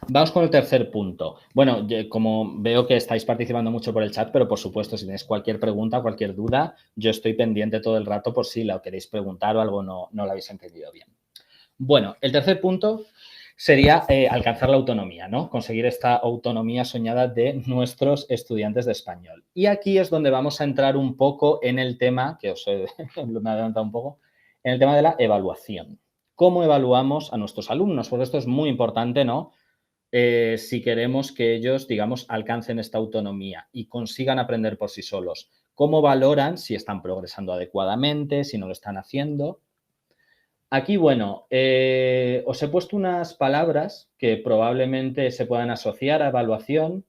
Vamos con el tercer punto. Bueno, como veo que estáis participando mucho por el chat, pero por supuesto, si tenéis cualquier pregunta, cualquier duda, yo estoy pendiente todo el rato por si la queréis preguntar o algo no lo habéis entendido bien. Bueno, el tercer punto sería alcanzar la autonomía, ¿no? Conseguir esta autonomía soñada de nuestros estudiantes de español. Y aquí es donde vamos a entrar un poco en el tema, que os me he adelantado un poco, en el tema de la evaluación. ¿Cómo evaluamos a nuestros alumnos? Porque esto es muy importante, ¿no? Si queremos que ellos, digamos, alcancen esta autonomía y consigan aprender por sí solos. ¿Cómo valoran si están progresando adecuadamente, si no lo están haciendo? Aquí, bueno, os he puesto unas palabras que probablemente se puedan asociar a evaluación.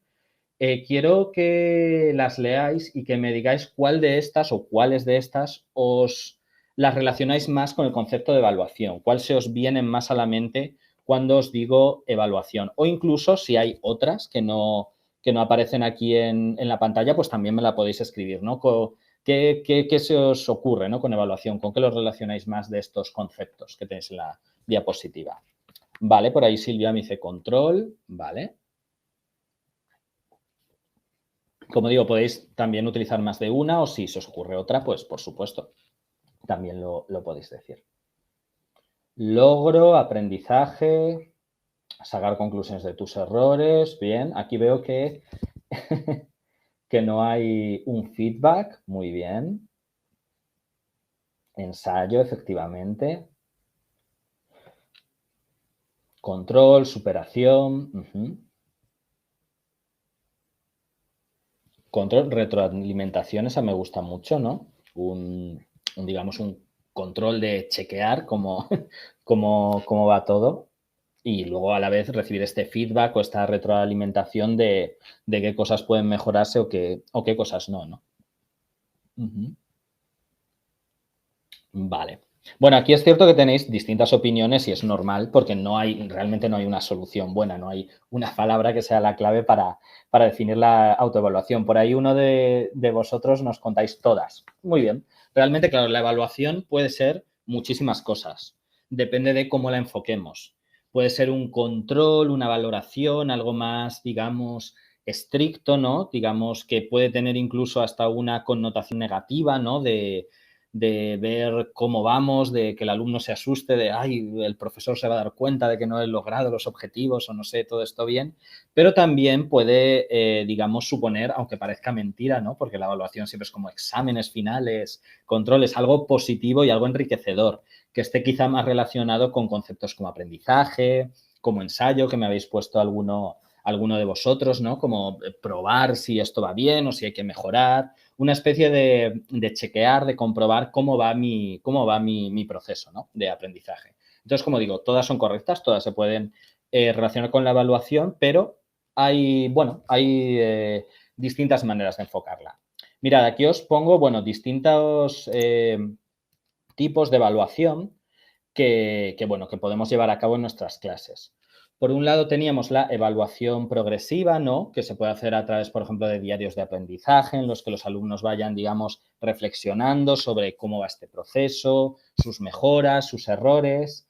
Quiero que las leáis y que me digáis cuál de estas o cuáles de estas os las relacionáis más con el concepto de evaluación, cuál se os viene más a la mente cuando os digo evaluación. O incluso si hay otras que no aparecen aquí en la pantalla, pues también me la podéis escribir, ¿no? ¿Qué se os ocurre, ¿no? Con evaluación? ¿Con qué los relacionáis más de estos conceptos que tenéis en la diapositiva? Vale, por ahí Silvia me dice control, vale. Como digo, podéis también utilizar más de una o si se os ocurre otra, pues por supuesto, también lo podéis decir. Logro, aprendizaje, sacar conclusiones de tus errores. Bien, aquí veo que, que no hay un feedback. Muy bien. Ensayo, efectivamente. Control, superación. Control, retroalimentación, esa me gusta mucho, ¿no? Digamos, un control de chequear cómo va todo y luego a la vez recibir este feedback o esta retroalimentación de qué cosas pueden mejorarse o qué cosas no, ¿no? Vale. Bueno, aquí es cierto que tenéis distintas opiniones y es normal porque realmente no hay una solución buena, no hay una palabra que sea la clave para definir la autoevaluación. Por ahí uno de vosotros nos contáis todas. Muy bien. Realmente, claro, la evaluación puede ser muchísimas cosas. Depende de cómo la enfoquemos. Puede ser un control, una valoración, algo más, digamos, estricto, ¿no? Digamos que puede tener incluso hasta una connotación negativa, ¿no? De ver cómo vamos, de que el alumno se asuste, de, ay, el profesor se va a dar cuenta de que no he logrado los objetivos o no sé, todo esto bien, pero también puede, digamos, suponer, aunque parezca mentira, ¿no? Porque la evaluación siempre es como exámenes finales, controles, algo positivo y algo enriquecedor, que esté quizá más relacionado con conceptos como aprendizaje, como ensayo, que me habéis puesto alguno de vosotros, ¿no? Como probar si esto va bien o si hay que mejorar, una especie de chequear, de comprobar cómo va mi proceso, ¿no? De aprendizaje. Entonces, como digo, todas son correctas, todas se pueden relacionar con la evaluación, pero hay distintas maneras de enfocarla. Mirad, aquí os pongo, bueno, distintos tipos de evaluación que podemos llevar a cabo en nuestras clases. Por un lado teníamos la evaluación progresiva, ¿no? Que se puede hacer a través, por ejemplo, de diarios de aprendizaje en los que los alumnos vayan, digamos, reflexionando sobre cómo va este proceso, sus mejoras, sus errores,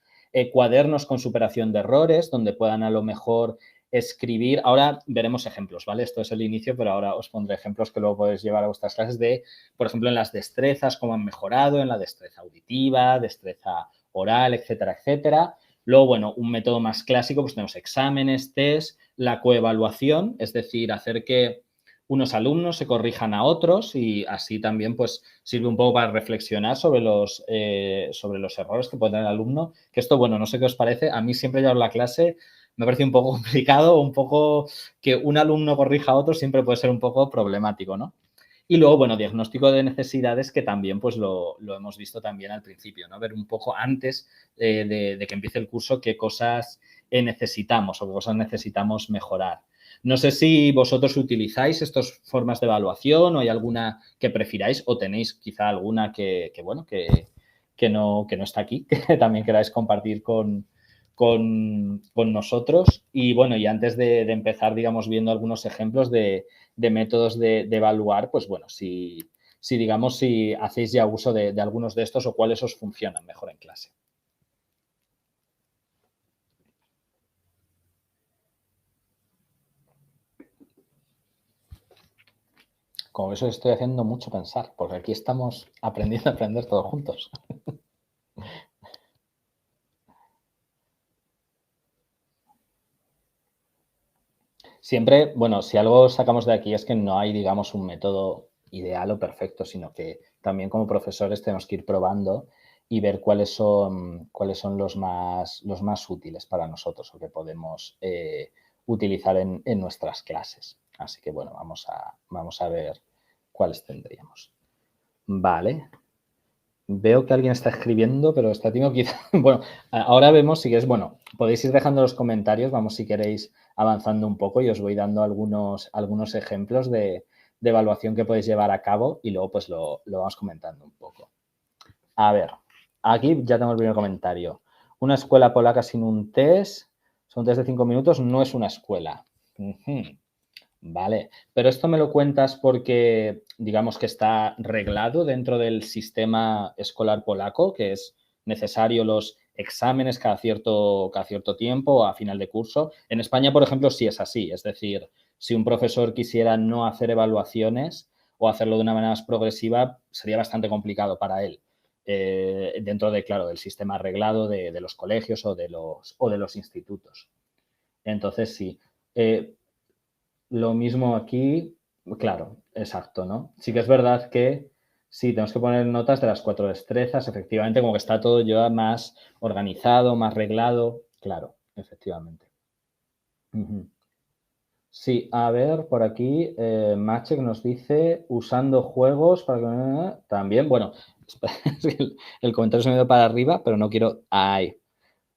cuadernos con superación de errores, donde puedan a lo mejor escribir. Ahora veremos ejemplos, ¿vale? Esto es el inicio, pero ahora os pondré ejemplos que luego podéis llevar a vuestras clases de, por ejemplo, en las destrezas, cómo han mejorado, en la destreza auditiva, destreza oral, etcétera, etcétera. Luego, bueno, un método más clásico, pues tenemos exámenes, test, la coevaluación, es decir, hacer que unos alumnos se corrijan a otros y así también pues sirve un poco para reflexionar sobre los errores que puede tener el alumno. Que esto, bueno, no sé qué os parece, a mí siempre llevar la clase me parece un poco complicado, un poco que un alumno corrija a otro siempre puede ser un poco problemático, ¿no? Y luego, bueno, diagnóstico de necesidades que también pues lo hemos visto también al principio, ¿no? Ver un poco antes de que empiece el curso qué cosas necesitamos o qué cosas necesitamos mejorar. No sé si vosotros utilizáis estas formas de evaluación o hay alguna que prefiráis o tenéis quizá alguna que no está aquí, que también queráis compartir con nosotros. Y bueno, y antes de empezar, digamos, viendo algunos ejemplos de métodos de evaluar, pues bueno, si digamos, si hacéis ya uso de algunos de estos o cuáles os funcionan mejor en clase. Como eso estoy haciendo mucho pensar, porque aquí estamos aprendiendo a aprender todos juntos. Siempre, bueno, si algo sacamos de aquí es que no hay, digamos, un método ideal o perfecto, sino que también como profesores tenemos que ir probando y ver cuáles son los más útiles para nosotros o que podemos utilizar en nuestras clases. Así que, bueno, vamos a ver cuáles tendríamos. Vale. Veo que alguien está escribiendo, pero está tímido quizá. Bueno, ahora vemos si queréis, bueno, podéis ir dejando los comentarios, vamos si queréis avanzando un poco y os voy dando algunos ejemplos de evaluación que podéis llevar a cabo y luego pues lo vamos comentando un poco. A ver, aquí ya tengo el primer comentario. Una escuela polaca sin un test, son test de 5 minutos, no es una escuela. Vale, pero esto me lo cuentas porque, digamos que está reglado dentro del sistema escolar polaco, que es necesario los exámenes cada cierto tiempo a final de curso. En España, por ejemplo, sí es así, es decir, si un profesor quisiera no hacer evaluaciones o hacerlo de una manera más progresiva, sería bastante complicado para él. Dentro de, claro, del sistema reglado de los colegios o de los institutos. Entonces, sí. Lo mismo aquí, claro, exacto, ¿no? Sí que es verdad que sí, tenemos que poner notas de las 4 destrezas, efectivamente, como que está todo ya más organizado, más reglado, claro, efectivamente. Sí, a ver, por aquí, Machek nos dice, usando juegos para que... También, bueno, es que el comentario se me ha ido para arriba, pero no quiero... Ahí.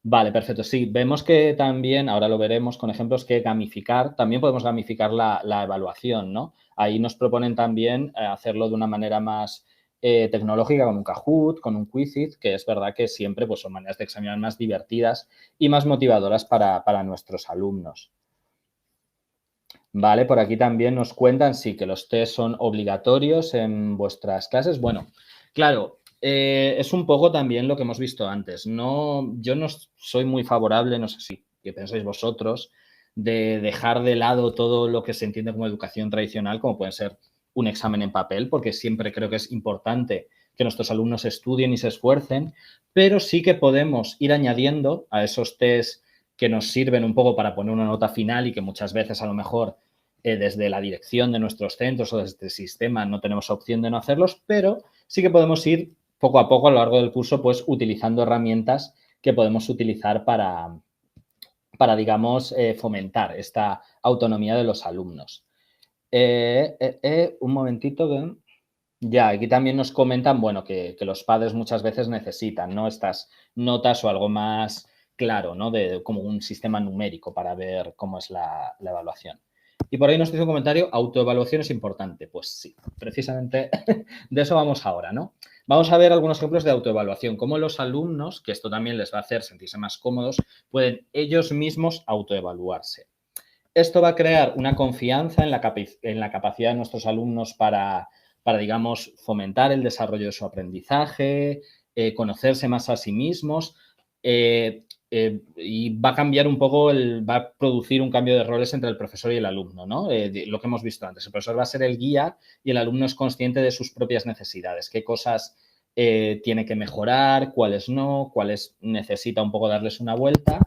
Vale, perfecto. Sí, vemos que también, ahora lo veremos con ejemplos, que gamificar, también podemos gamificar la evaluación, ¿no? Ahí nos proponen también hacerlo de una manera más tecnológica, con un Kahoot, con un Quizlet, que es verdad que siempre pues, son maneras de examinar más divertidas y más motivadoras para nuestros alumnos. Vale, por aquí también nos cuentan, sí, que los test son obligatorios en vuestras clases. Bueno, claro, es un poco también lo que hemos visto antes. No, yo no soy muy favorable, no sé si qué pensáis vosotros, de dejar de lado todo lo que se entiende como educación tradicional, como puede ser un examen en papel, porque siempre creo que es importante que nuestros alumnos estudien y se esfuercen, pero sí que podemos ir añadiendo a esos test que nos sirven un poco para poner una nota final y que muchas veces a lo mejor desde la dirección de nuestros centros o desde el sistema no tenemos opción de no hacerlos, pero sí que podemos ir poco a poco a lo largo del curso pues utilizando herramientas que podemos utilizar para digamos, fomentar esta autonomía de los alumnos. Un momentito. Ya, aquí también nos comentan, bueno, que los padres muchas veces necesitan, ¿no? Estas notas o algo más claro, ¿no? Como un sistema numérico para ver cómo es la evaluación. Y por ahí nos dice un comentario, autoevaluación es importante. Pues sí, precisamente de eso vamos ahora, ¿no? Vamos a ver algunos ejemplos de autoevaluación, cómo los alumnos, que esto también les va a hacer sentirse más cómodos, pueden ellos mismos autoevaluarse. Esto va a crear una confianza en la capacidad de nuestros alumnos para, digamos, fomentar el desarrollo de su aprendizaje, conocerse más a sí mismos y va a cambiar un poco, va a producir un cambio de roles entre el profesor y el alumno, ¿no? Lo que hemos visto antes. El profesor va a ser el guía y el alumno es consciente de sus propias necesidades, qué cosas tiene que mejorar, cuáles no, cuáles necesita un poco darles una vuelta.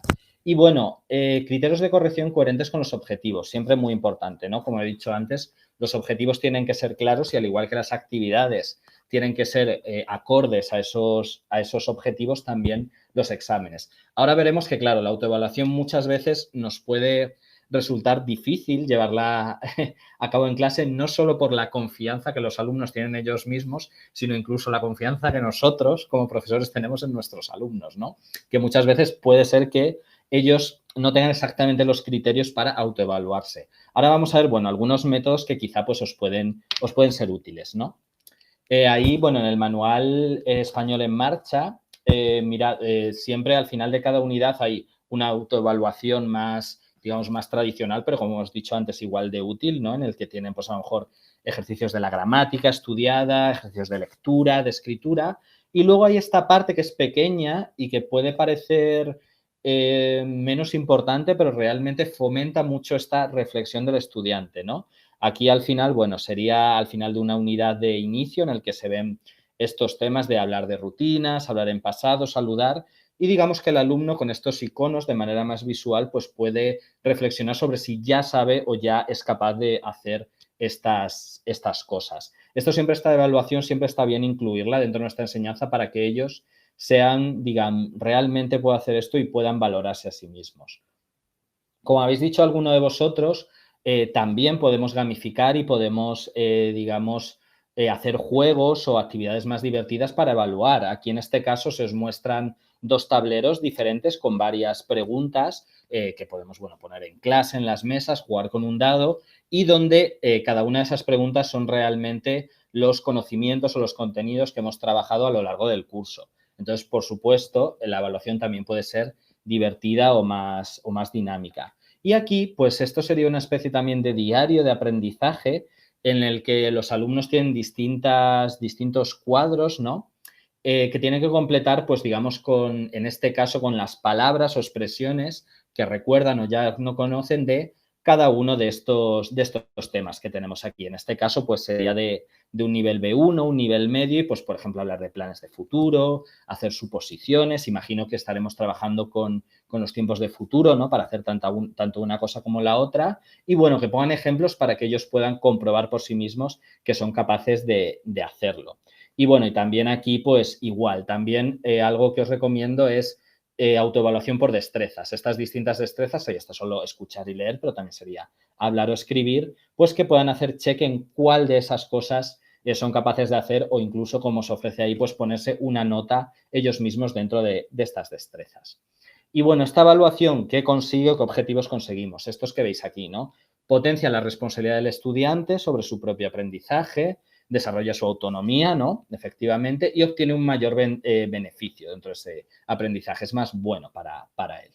Y bueno, criterios de corrección coherentes con los objetivos, siempre muy importante, ¿no? Como he dicho antes, los objetivos tienen que ser claros y al igual que las actividades tienen que ser acordes a esos objetivos, también los exámenes. Ahora veremos que, claro, la autoevaluación muchas veces nos puede resultar difícil llevarla a cabo en clase, no solo por la confianza que los alumnos tienen en ellos mismos, sino incluso la confianza que nosotros como profesores tenemos en nuestros alumnos, ¿no? Que muchas veces puede ser que ellos no tengan exactamente los criterios para autoevaluarse. Ahora vamos a ver, bueno, algunos métodos que quizá pues os pueden ser útiles, ¿no? Ahí, bueno, en el manual español en marcha, mirad, siempre al final de cada unidad hay una autoevaluación más, digamos, más tradicional, pero como hemos dicho antes, igual de útil, ¿no? En el que tienen, pues a lo mejor, ejercicios de la gramática estudiada, ejercicios de lectura, de escritura, y luego hay esta parte que es pequeña y que puede parecer menos importante, pero realmente fomenta mucho esta reflexión del estudiante, ¿no? Aquí al final, bueno, sería al final de una unidad de inicio en el que se ven estos temas de hablar de rutinas, hablar en pasado, saludar y digamos que el alumno con estos iconos de manera más visual pues puede reflexionar sobre si ya sabe o ya es capaz de hacer estas cosas. Esto siempre, esta evaluación siempre está bien incluirla dentro de nuestra enseñanza para que ellos sean, digan, realmente puedo hacer esto y puedan valorarse a sí mismos. Como habéis dicho alguno de vosotros, también podemos gamificar y podemos, digamos, hacer juegos o actividades más divertidas para evaluar. Aquí en este caso se os muestran dos tableros diferentes con varias preguntas que podemos, bueno, poner en clase, en las mesas, jugar con un dado y donde cada una de esas preguntas son realmente los conocimientos o los contenidos que hemos trabajado a lo largo del curso. Entonces, por supuesto, la evaluación también puede ser divertida o más dinámica. Y aquí, pues esto sería una especie también de diario de aprendizaje en el que los alumnos tienen distintos cuadros, ¿no? Que tienen que completar, pues digamos, en este caso, con las palabras o expresiones que recuerdan o ya no conocen de cada uno de estos temas que tenemos aquí. En este caso, pues sería de un nivel B1, un nivel medio y, pues, por ejemplo, hablar de planes de futuro, hacer suposiciones. Imagino que estaremos trabajando con los tiempos de futuro, ¿no? Para hacer tanto una cosa como la otra. Y, bueno, que pongan ejemplos para que ellos puedan comprobar por sí mismos que son capaces de hacerlo. Y, bueno, y también aquí, pues, igual. También algo que os recomiendo es autoevaluación por destrezas. Estas distintas destrezas, y esto solo escuchar y leer, pero también sería hablar o escribir, pues que puedan hacer check en cuál de esas cosas son capaces de hacer o incluso, como se ofrece ahí, pues ponerse una nota ellos mismos dentro de estas destrezas. Y bueno, esta evaluación, ¿qué consigue o qué objetivos conseguimos? Estos que veis aquí, ¿no? Potencia la responsabilidad del estudiante sobre su propio aprendizaje, desarrolla su autonomía, ¿no? Efectivamente, y obtiene un mayor beneficio dentro de ese aprendizaje. Es más bueno para él.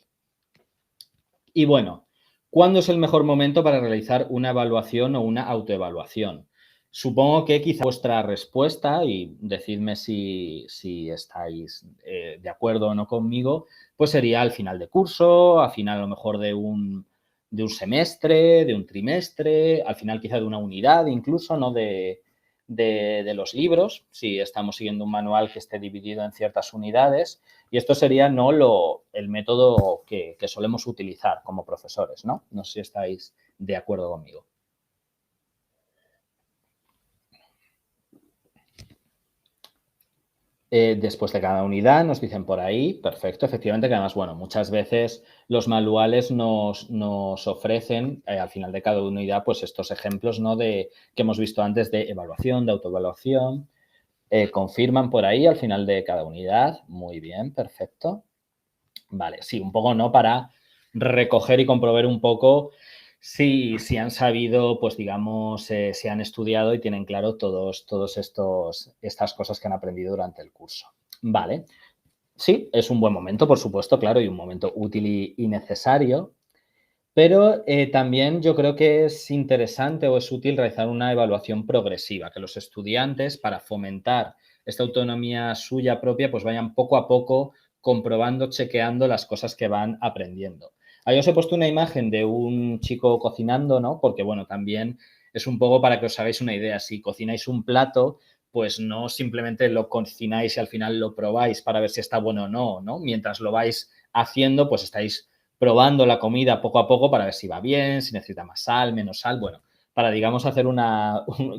Y bueno, ¿cuándo es el mejor momento para realizar una evaluación o una autoevaluación? Supongo que quizá vuestra respuesta, y decidme si estáis de acuerdo o no conmigo, pues sería al final de curso, al final a lo mejor de un semestre, de un trimestre, al final quizá de una unidad incluso, ¿no? De los libros, si estamos siguiendo un manual que esté dividido en ciertas unidades. Y esto sería no el método que solemos utilizar como profesores, ¿no? No sé si estáis de acuerdo conmigo. Después de cada unidad nos dicen por ahí, perfecto, efectivamente, que además, bueno, muchas veces los manuales nos ofrecen al final de cada unidad pues estos ejemplos, ¿no? Que hemos visto antes de evaluación, de autoevaluación. Confirman por ahí al final de cada unidad. Muy bien, perfecto. Vale, sí, un poco, ¿no? Para recoger y comprobar un poco si han sabido, pues digamos, si han estudiado y tienen claro todos estas cosas que han aprendido durante el curso. Vale, sí, es un buen momento, por supuesto, claro, y un momento útil y necesario, pero también yo creo que es interesante o es útil realizar una evaluación progresiva, que los estudiantes, para fomentar esta autonomía suya propia, pues vayan poco a poco comprobando, chequeando las cosas que van aprendiendo. Ahí os he puesto una imagen de un chico cocinando, ¿no? Porque, bueno, también es un poco para que os hagáis una idea. Si cocináis un plato, pues no simplemente lo cocináis y al final lo probáis para ver si está bueno o no, ¿no? Mientras lo vais haciendo, pues estáis probando la comida poco a poco para ver si va bien, si necesita más sal, menos sal, bueno, para, digamos, hacer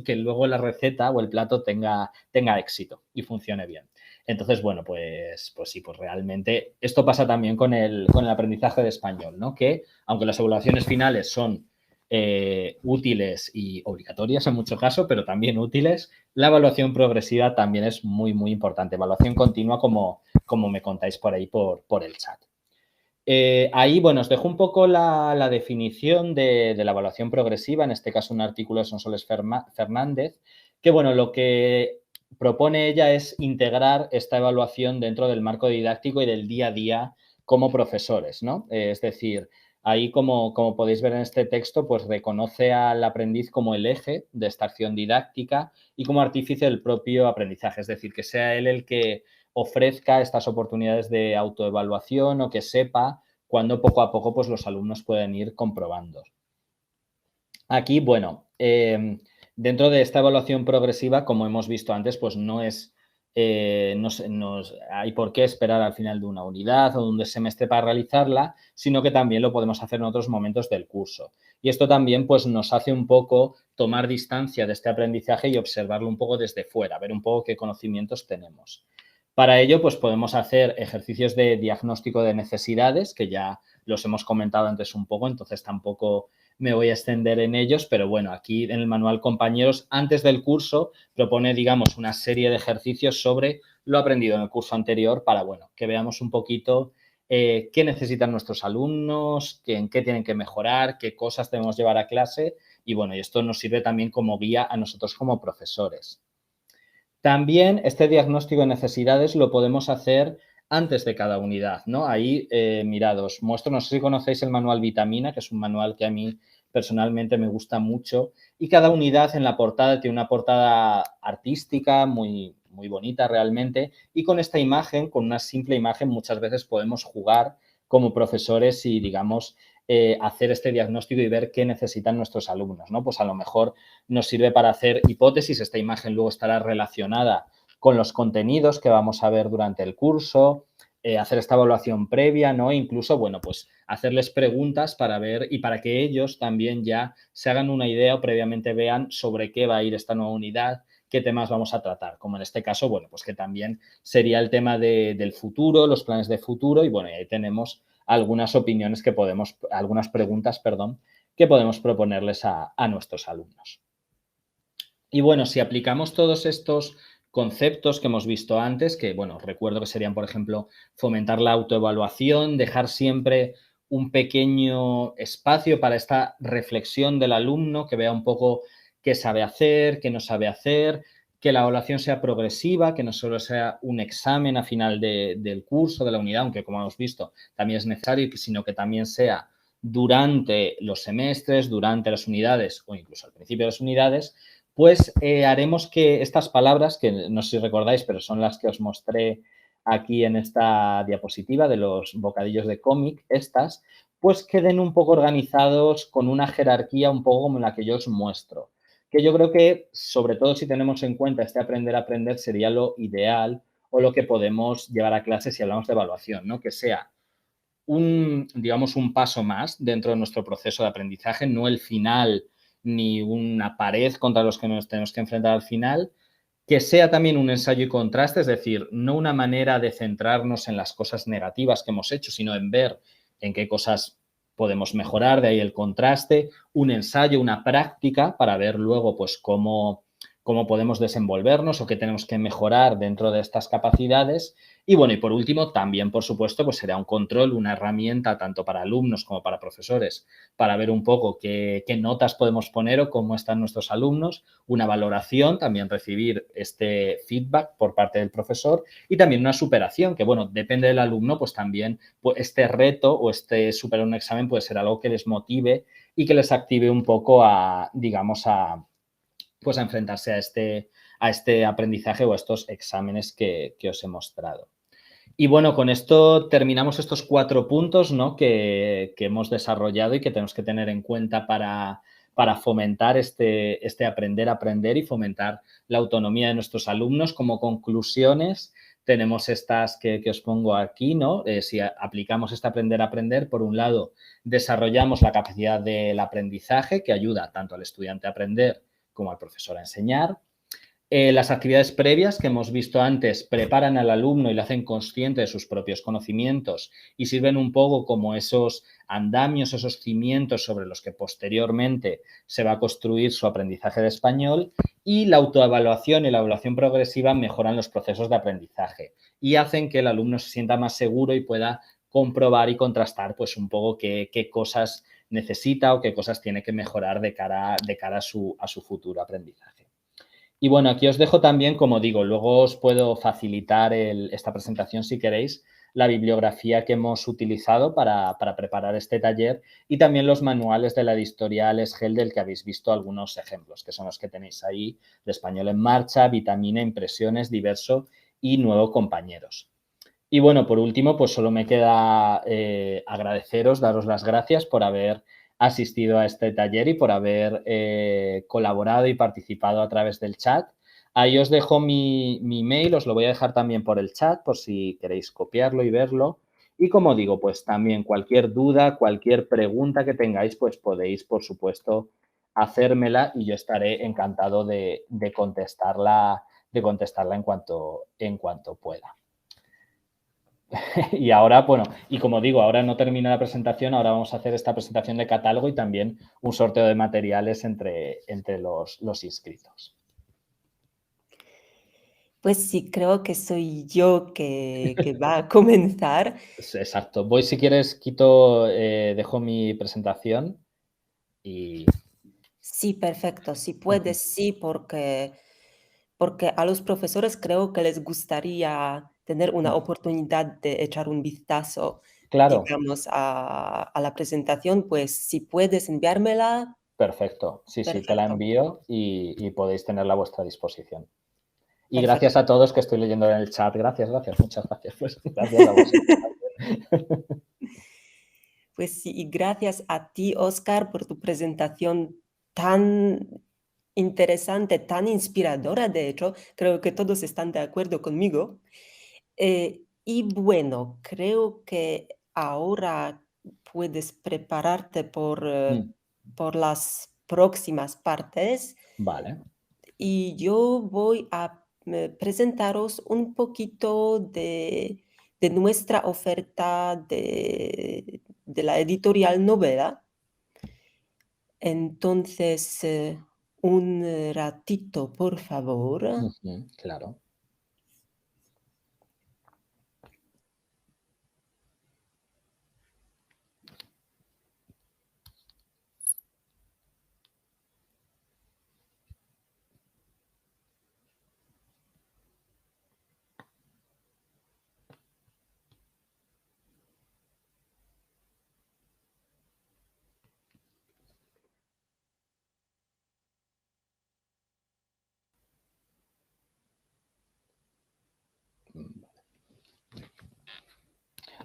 que luego la receta o el plato tenga éxito y funcione bien. Entonces, bueno, pues sí, pues realmente esto pasa también con el aprendizaje de español, ¿no? Que aunque las evaluaciones finales son útiles y obligatorias en muchos casos, pero también útiles, la evaluación progresiva también es muy, muy importante. Evaluación continua, como me contáis por ahí por el chat. Ahí, bueno, os dejo un poco la definición de la evaluación progresiva, en este caso un artículo de Sonsoles Fernández, que, bueno, lo que propone ella es integrar esta evaluación dentro del marco didáctico y del día a día como profesores, ¿no? Es decir, ahí, como podéis ver en este texto, pues reconoce al aprendiz como el eje de esta acción didáctica y como artífice del propio aprendizaje, es decir, que sea él el que ofrezca estas oportunidades de autoevaluación o que sepa cuándo poco a poco pues, los alumnos pueden ir comprobando. Aquí, bueno, dentro de esta evaluación progresiva, como hemos visto antes, pues no hay por qué esperar al final de una unidad o de un semestre para realizarla, sino que también lo podemos hacer en otros momentos del curso. Y esto también pues, nos hace un poco tomar distancia de este aprendizaje y observarlo un poco desde fuera, ver un poco qué conocimientos tenemos. Para ello, pues podemos hacer ejercicios de diagnóstico de necesidades, que ya los hemos comentado antes un poco, entonces tampoco me voy a extender en ellos, pero bueno, aquí en el manual Compañeros, antes del curso, propone, digamos, una serie de ejercicios sobre lo aprendido en el curso anterior para, bueno, que veamos un poquito qué necesitan nuestros alumnos, en qué tienen que mejorar, qué cosas debemos llevar a clase y, bueno, y esto nos sirve también como guía a nosotros como profesores. También este diagnóstico de necesidades lo podemos hacer antes de cada unidad, ¿no? Ahí, mirad, os muestro, no sé si conocéis el manual Vitamina, que es un manual que a mí personalmente me gusta mucho, y cada unidad en la portada tiene una portada artística muy, muy bonita realmente, y con esta imagen, con una simple imagen, muchas veces podemos jugar como profesores y, digamos, hacer este diagnóstico y ver qué necesitan nuestros alumnos, ¿no? Pues a lo mejor nos sirve para hacer hipótesis, esta imagen luego estará relacionada con los contenidos que vamos a ver durante el curso, hacer esta evaluación previa, ¿no? Incluso, bueno, pues hacerles preguntas para ver y para que ellos también ya se hagan una idea o previamente vean sobre qué va a ir esta nueva unidad, qué temas vamos a tratar, como en este caso, bueno, pues que también sería el tema del futuro, los planes de futuro y, bueno, y ahí tenemos algunas opiniones algunas preguntas, perdón, que podemos proponerles a nuestros alumnos. Y bueno, si aplicamos todos estos conceptos que hemos visto antes, que bueno, recuerdo que serían, por ejemplo, fomentar la autoevaluación, dejar siempre un pequeño espacio para esta reflexión del alumno, que vea un poco qué sabe hacer, qué no sabe hacer, que la evaluación sea progresiva, que no solo sea un examen a final del curso, de la unidad, aunque como hemos visto también es necesario, sino que también sea durante los semestres, durante las unidades o incluso al principio de las unidades, pues haremos que estas palabras, que no sé si recordáis, pero son las que os mostré aquí en esta diapositiva de los bocadillos de cómic, pues queden un poco organizados con una jerarquía un poco como la que yo os muestro. Que yo creo que, sobre todo si tenemos en cuenta este aprender a aprender, sería lo ideal o lo que podemos llevar a clase si hablamos de evaluación, ¿no? Que sea digamos, un paso más dentro de nuestro proceso de aprendizaje, no el final ni una pared contra los que nos tenemos que enfrentar al final, que sea también un ensayo y contraste, es decir, no una manera de centrarnos en las cosas negativas que hemos hecho, sino en ver en qué cosas podemos mejorar, de ahí el contraste, un ensayo, una práctica para ver luego pues cómo podemos desenvolvernos o qué tenemos que mejorar dentro de estas capacidades. Y bueno, y por último, también, por supuesto, pues será un control, una herramienta tanto para alumnos como para profesores para ver un poco qué notas podemos poner o cómo están nuestros alumnos, una valoración, también recibir este feedback por parte del profesor y también una superación, que bueno, depende del alumno, pues también pues este reto o este superar un examen puede ser algo que les motive y que les active un poco digamos, pues a enfrentarse a este aprendizaje o a estos exámenes que os he mostrado. Y bueno, con esto terminamos estos 4 puntos, ¿no? que hemos desarrollado y que tenemos que tener en cuenta para fomentar este aprender a aprender y fomentar la autonomía de nuestros alumnos. Como conclusiones, tenemos estas que os pongo aquí, ¿no? Si aplicamos este aprender a aprender, por un lado, desarrollamos la capacidad del aprendizaje, que ayuda tanto al estudiante a aprender como al profesor a enseñar. Las actividades previas que hemos visto antes preparan al alumno y le hacen consciente de sus propios conocimientos y sirven un poco como esos andamios, esos cimientos sobre los que posteriormente se va a construir su aprendizaje de español. Y la autoevaluación y la evaluación progresiva mejoran los procesos de aprendizaje y hacen que el alumno se sienta más seguro y pueda comprobar y contrastar pues un poco qué cosas necesita o qué cosas tiene que mejorar de cara a su futuro aprendizaje. Y bueno, aquí os dejo también, como digo, luego os puedo facilitar esta presentación si queréis, la bibliografía que hemos utilizado para preparar este taller y también los manuales de la editorial Esgel del que habéis visto algunos ejemplos, que son los que tenéis ahí, de Español en Marcha, Vitamina, Impresiones, Diverso y Nuevo Compañeros. Y bueno, por último, pues solo me queda agradeceros, daros las gracias por haber asistido a este taller y por haber colaborado y participado a través del chat. Ahí os dejo mi mail, os lo voy a dejar también por el chat por si queréis copiarlo y verlo. Y como digo, pues también cualquier duda, cualquier pregunta que tengáis, pues podéis, por supuesto, hacérmela y yo estaré encantado de contestarla en cuanto pueda. Y ahora, bueno, y como digo, ahora no termina la presentación, ahora vamos a hacer esta presentación de catálogo y también un sorteo de materiales entre los inscritos. Pues sí, creo que soy yo que va a comenzar. Exacto. Voy, si quieres, dejo mi presentación y... Sí, perfecto. Si puedes, sí, porque a los profesores creo que les gustaría tener una oportunidad de echar un vistazo, Claro, digamos, a la presentación, pues si puedes enviármela, perfecto. Sí, sí, te la perfecto, envío y podéis tenerla a vuestra disposición. Y gracias perfecto. a todos que estoy leyendo en el chat. Gracias, muchas gracias. Pues gracias a vosotros. Pues sí, y gracias a ti, Oscar, por tu presentación tan interesante, tan inspiradora, de hecho, creo que todos están de acuerdo conmigo. Y bueno, creo que ahora puedes prepararte por las próximas partes Vale. y yo voy a presentaros un poquito de nuestra oferta de la editorial Novela. Entonces, un ratito, por favor. Claro.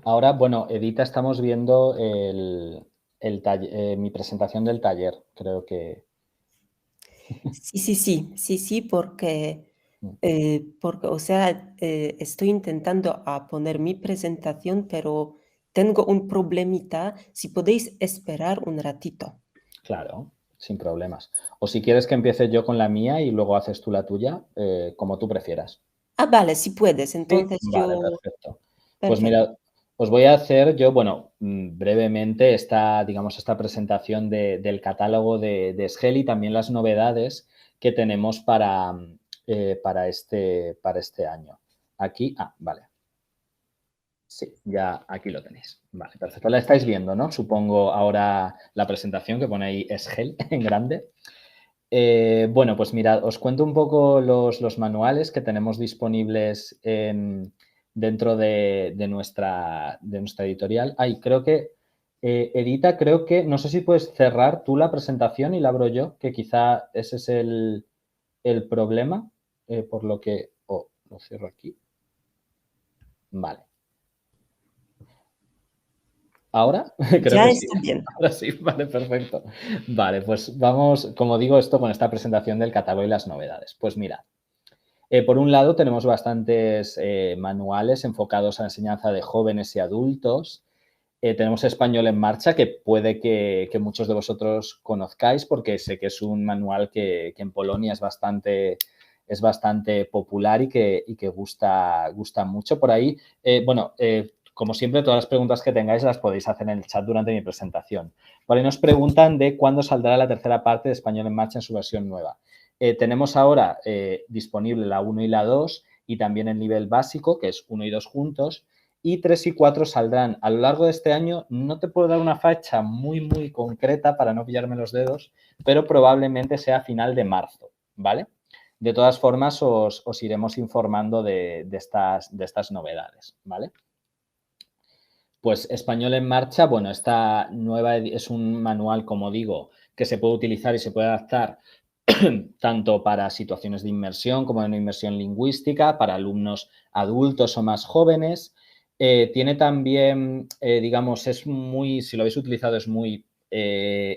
Ahora, bueno, Edita, estamos viendo mi presentación del taller. Creo que... Sí, porque, o sea, estoy intentando a poner mi presentación, pero tengo un problemita. Si podéis esperar un ratito. Claro, sin problemas. O si quieres que empiece yo con la mía y luego haces tú la tuya, como tú prefieras. Ah, vale, si puedes, Sí, entonces vale, yo, perfecto. Pues perfecto. mira, os voy a hacer yo, bueno, brevemente digamos, esta presentación del catálogo de SGEL y también las novedades que tenemos para este año. Aquí, vale. Sí, ya aquí lo tenéis. Vale, perfecto. La estáis viendo, ¿no? Supongo ahora la presentación que pone ahí SGEL en grande. Bueno, pues mirad, os cuento un poco los manuales que tenemos disponibles dentro de nuestra editorial. Creo que, Edita, no sé si puedes cerrar tú la presentación y la abro yo, que quizá ese es el problema, por lo que... lo cierro aquí. Vale. ¿Ahora? Creo Ya que sí. está bien. Ahora sí, vale, perfecto. Vale, pues vamos, como digo, esto con esta presentación del catálogo y las novedades. Pues mirad, Por un lado, tenemos bastantes manuales enfocados a la enseñanza de jóvenes y adultos. Tenemos Español en Marcha, que puede que muchos de vosotros conozcáis, porque sé que es un manual que en Polonia es bastante popular y que gusta mucho por ahí. Como siempre, todas las preguntas que tengáis las podéis hacer en el chat durante mi presentación. Por ahí nos preguntan de cuándo saldrá la tercera parte de Español en Marcha en su versión nueva. Tenemos ahora disponible la 1 y la 2 y también el nivel básico, que es 1 y 2 juntos, y 3 y 4 saldrán a lo largo de este año. No te puedo dar una fecha muy concreta para no pillarme los dedos, pero probablemente sea a final de marzo, ¿vale? De todas formas, os iremos informando de estas novedades, ¿vale? Pues Español en Marcha, bueno, esta nueva es un manual, como digo, que se puede utilizar y se puede adaptar tanto para situaciones de inmersión como de no inmersión lingüística, para alumnos adultos o más jóvenes. Tiene también, digamos, si lo habéis utilizado, es muy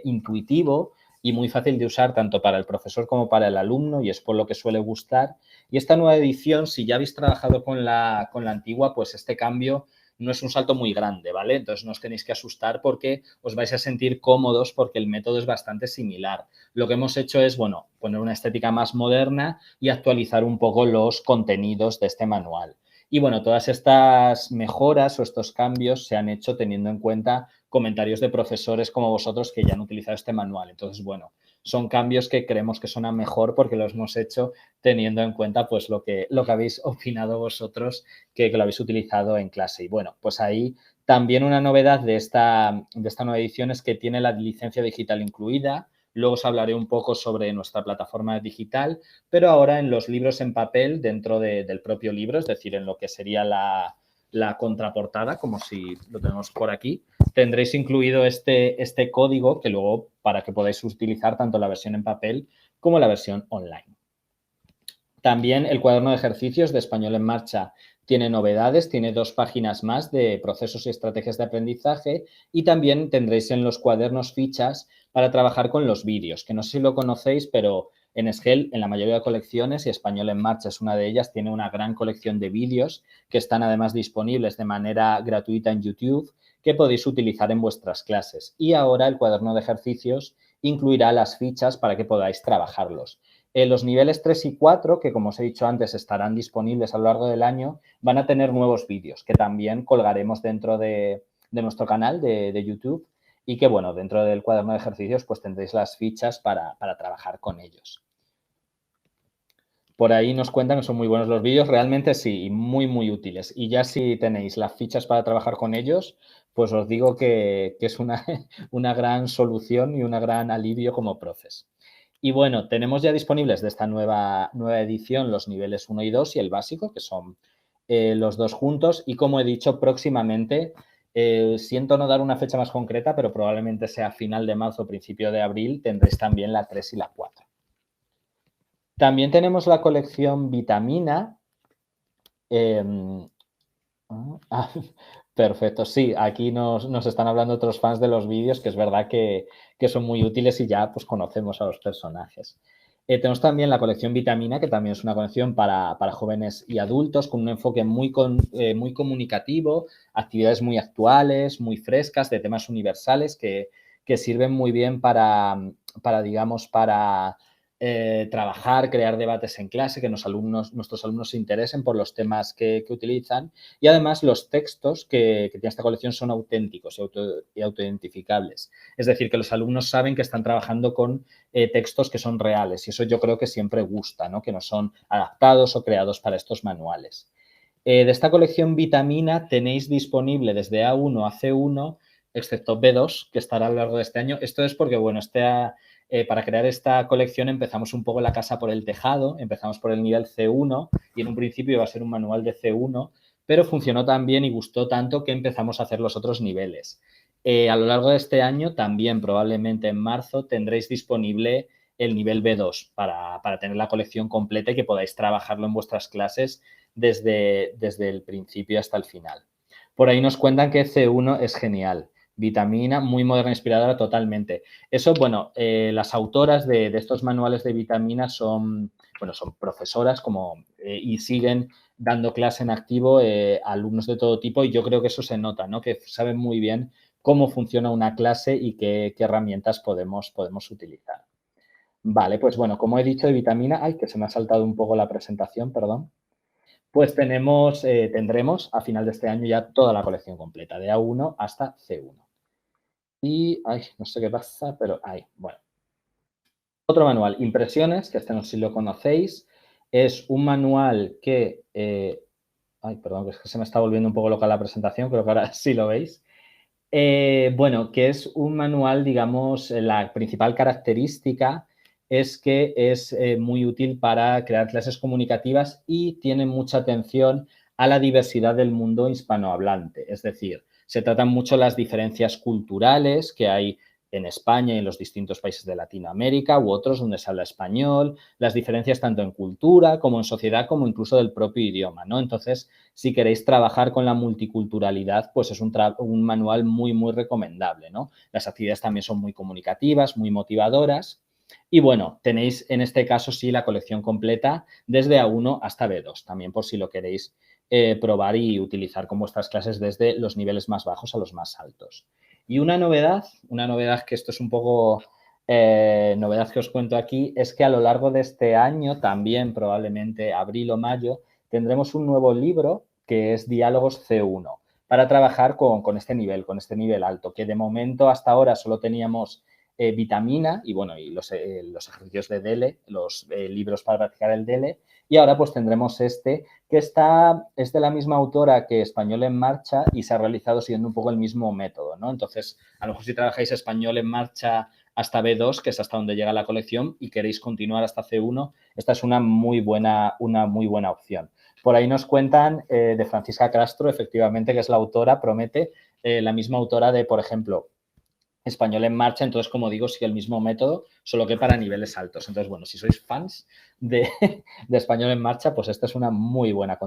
intuitivo y muy fácil de usar tanto para el profesor como para el alumno, y es por lo que suele gustar. Y esta nueva edición, si ya habéis trabajado con la antigua, pues este cambio no es un salto muy grande, ¿vale? Entonces no os tenéis que asustar porque os vais a sentir cómodos porque el método es bastante similar. Lo que hemos hecho es, bueno, poner una estética más moderna y actualizar un poco los contenidos de este manual. Y bueno, todas estas mejoras o estos cambios se han hecho teniendo en cuenta comentarios de profesores como vosotros que ya han utilizado este manual. Entonces, bueno, son cambios que creemos que son a mejor porque los hemos hecho teniendo en cuenta pues lo que habéis opinado vosotros que lo habéis utilizado en clase. Y bueno, pues ahí también una novedad de esta nueva edición es que tiene la licencia digital incluida. Luego os hablaré un poco sobre nuestra plataforma digital, pero ahora en los libros en papel, dentro del propio libro, es decir, en lo que sería la contraportada, como si lo tenemos por aquí, tendréis incluido este código que luego para que podáis utilizar tanto la versión en papel como la versión online. También el cuaderno de ejercicios de Español en Marcha tiene novedades, tiene 2 páginas más de procesos y estrategias de aprendizaje, y también tendréis en los cuadernos fichas para trabajar con los vídeos, que no sé si lo conocéis, pero en SGEL, en la mayoría de colecciones, y Español en Marcha es una de ellas, tiene una gran colección de vídeos que están además disponibles de manera gratuita en YouTube, que podéis utilizar en vuestras clases. Y ahora el cuaderno de ejercicios incluirá las fichas para que podáis trabajarlos. Los niveles 3 y 4, que como os he dicho antes estarán disponibles a lo largo del año, van a tener nuevos vídeos que también colgaremos dentro de nuestro canal de YouTube, y que, bueno, dentro del cuaderno de ejercicios pues tendréis las fichas para trabajar con ellos. Por ahí nos cuentan que son muy buenos los vídeos, realmente sí, muy útiles. Y ya si tenéis las fichas para trabajar con ellos, pues os digo que es una gran solución y un gran alivio como profes. Y bueno, tenemos ya disponibles de esta nueva edición los niveles 1 y 2 y el básico, que son los 2 juntos. Y como he dicho, próximamente, siento no dar una fecha más concreta, pero probablemente sea final de marzo o principio de abril, tendréis también la 3 y la 4. También tenemos la colección Vitamina. Perfecto, sí, aquí nos están hablando otros fans de los vídeos, que es verdad que son muy útiles y ya pues conocemos a los personajes. Tenemos también la colección Vitamina, que también es una colección para jóvenes y adultos con un enfoque muy comunicativo, actividades muy actuales, muy frescas, de temas universales que sirven muy bien para trabajar, crear debates en clase, que nuestros alumnos se interesen por los temas que utilizan. Y además los textos que tiene esta colección son auténticos y autoidentificables. Es decir, que los alumnos saben que están trabajando con textos que son reales, y eso yo creo que siempre gusta, ¿no? Que no son adaptados o creados para estos manuales. De esta colección Vitamina tenéis disponible desde A1 a C1, excepto B2, que estará a lo largo de este año. Esto es porque, bueno, para crear esta colección empezamos un poco la casa por el tejado, empezamos por el nivel C1 y en un principio iba a ser un manual de C1, pero funcionó tan bien y gustó tanto que empezamos a hacer los otros niveles. A lo largo de este año, también probablemente en marzo, tendréis disponible el nivel B2 para tener la colección completa y que podáis trabajarlo en vuestras clases desde el principio hasta el final. Por ahí nos cuentan que C1 es genial. Vitamina, muy moderna, inspiradora totalmente. Eso, bueno, las autoras de estos manuales de vitamina son, bueno, son profesoras y siguen dando clase en activo alumnos de todo tipo y yo creo que eso se nota, ¿no? Que saben muy bien cómo funciona una clase y qué herramientas podemos utilizar. Vale, pues bueno, como he dicho de vitamina, ay, que se me ha saltado un poco la presentación, perdón. Pues tendremos a final de este año ya toda la colección completa, de A1 hasta C1. Y, ay, no sé qué pasa, pero ahí, bueno. Otro manual, Impresiones, que este no sé si lo conocéis. Es un manual que, ay, perdón, que es que se me está volviendo un poco loca la presentación, creo que ahora sí lo veis. Bueno, que es un manual, digamos, la principal característica es que es muy útil para crear clases comunicativas y tiene mucha atención a la diversidad del mundo hispanohablante. Es decir, se tratan mucho las diferencias culturales que hay en España y en los distintos países de Latinoamérica u otros donde se habla español, las diferencias tanto en cultura como en sociedad como incluso del propio idioma, ¿no? Entonces, si queréis trabajar con la multiculturalidad, pues es un manual muy, muy recomendable, ¿no? Las actividades también son muy comunicativas, muy motivadoras. Y bueno, tenéis en este caso sí la colección completa desde A1 hasta B2, también por si lo queréis probar y utilizar con vuestras clases desde los niveles más bajos a los más altos. Y una novedad que esto es un poco novedad que os cuento aquí, es que a lo largo de este año, también probablemente abril o mayo, tendremos un nuevo libro que es Diálogos C1 para trabajar con este nivel alto, que de momento hasta ahora solo teníamos vitamina y bueno, y los ejercicios de DELE, los libros para practicar el DELE, y ahora pues tendremos este que es de la misma autora que Español en Marcha y se ha realizado siguiendo un poco el mismo método, ¿no? Entonces, a lo mejor si trabajáis Español en Marcha hasta B2, que es hasta donde llega la colección, y queréis continuar hasta C1, esta es una muy buena opción. Por ahí nos cuentan de Francisca Castro, efectivamente, que es la autora, promete, la misma autora de, por ejemplo, Español en Marcha, entonces, como digo, sigue el mismo método, solo que para niveles altos. Entonces, bueno, si sois fans de Español en Marcha, pues esta es una muy buena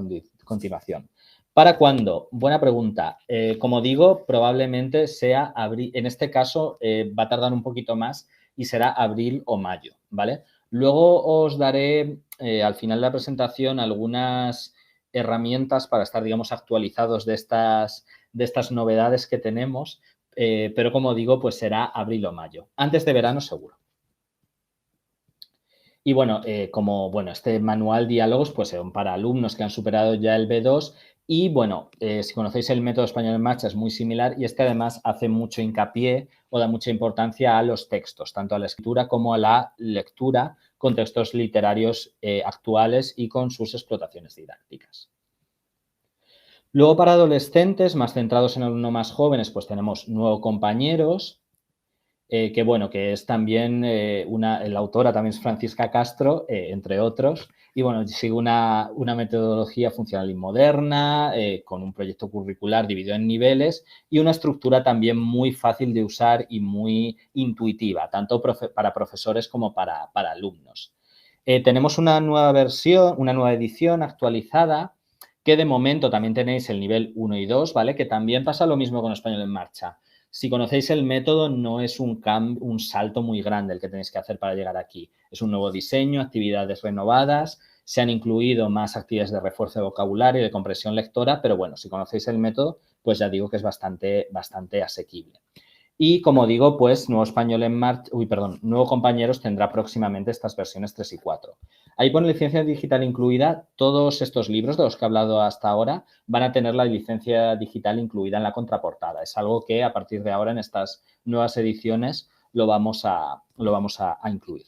continuación. ¿Para cuándo? Buena pregunta. Como digo, probablemente sea abril, en este caso va a tardar un poquito más y será abril o mayo, ¿vale? Luego os daré al final de la presentación algunas herramientas para estar, digamos, actualizados de estas novedades que tenemos, pero como digo, pues será abril o mayo. Antes de verano, seguro. Y bueno, este manual diálogos, pues son para alumnos que han superado ya el B2 y bueno, si conocéis el método español en marcha es muy similar y este además hace mucho hincapié o da mucha importancia a los textos, tanto a la escritura como a la lectura con textos literarios actuales y con sus explotaciones didácticas. Luego para adolescentes, más centrados en alumnos más jóvenes, pues tenemos Nuevo Compañeros, que es también la autora también es Francisca Castro, entre otros, y bueno, sigue una metodología funcional y moderna, con un proyecto curricular dividido en niveles y una estructura también muy fácil de usar y muy intuitiva, tanto para profesores como para alumnos. Tenemos una nueva versión, una nueva edición actualizada, que de momento también tenéis el nivel 1 y 2, ¿vale? Que también pasa lo mismo con Español en Marcha. Si conocéis el método, no es un salto muy grande el que tenéis que hacer para llegar aquí. Es un nuevo diseño, actividades renovadas, se han incluido más actividades de refuerzo de vocabulario y de comprensión lectora, pero bueno, si conocéis el método, pues ya digo que es bastante asequible. Y como digo, pues Nuevo Compañeros tendrá próximamente estas versiones 3 y 4. Ahí pone licencia digital incluida. Todos estos libros de los que he hablado hasta ahora van a tener la licencia digital incluida en la contraportada. Es algo que a partir de ahora en estas nuevas ediciones lo vamos a incluir.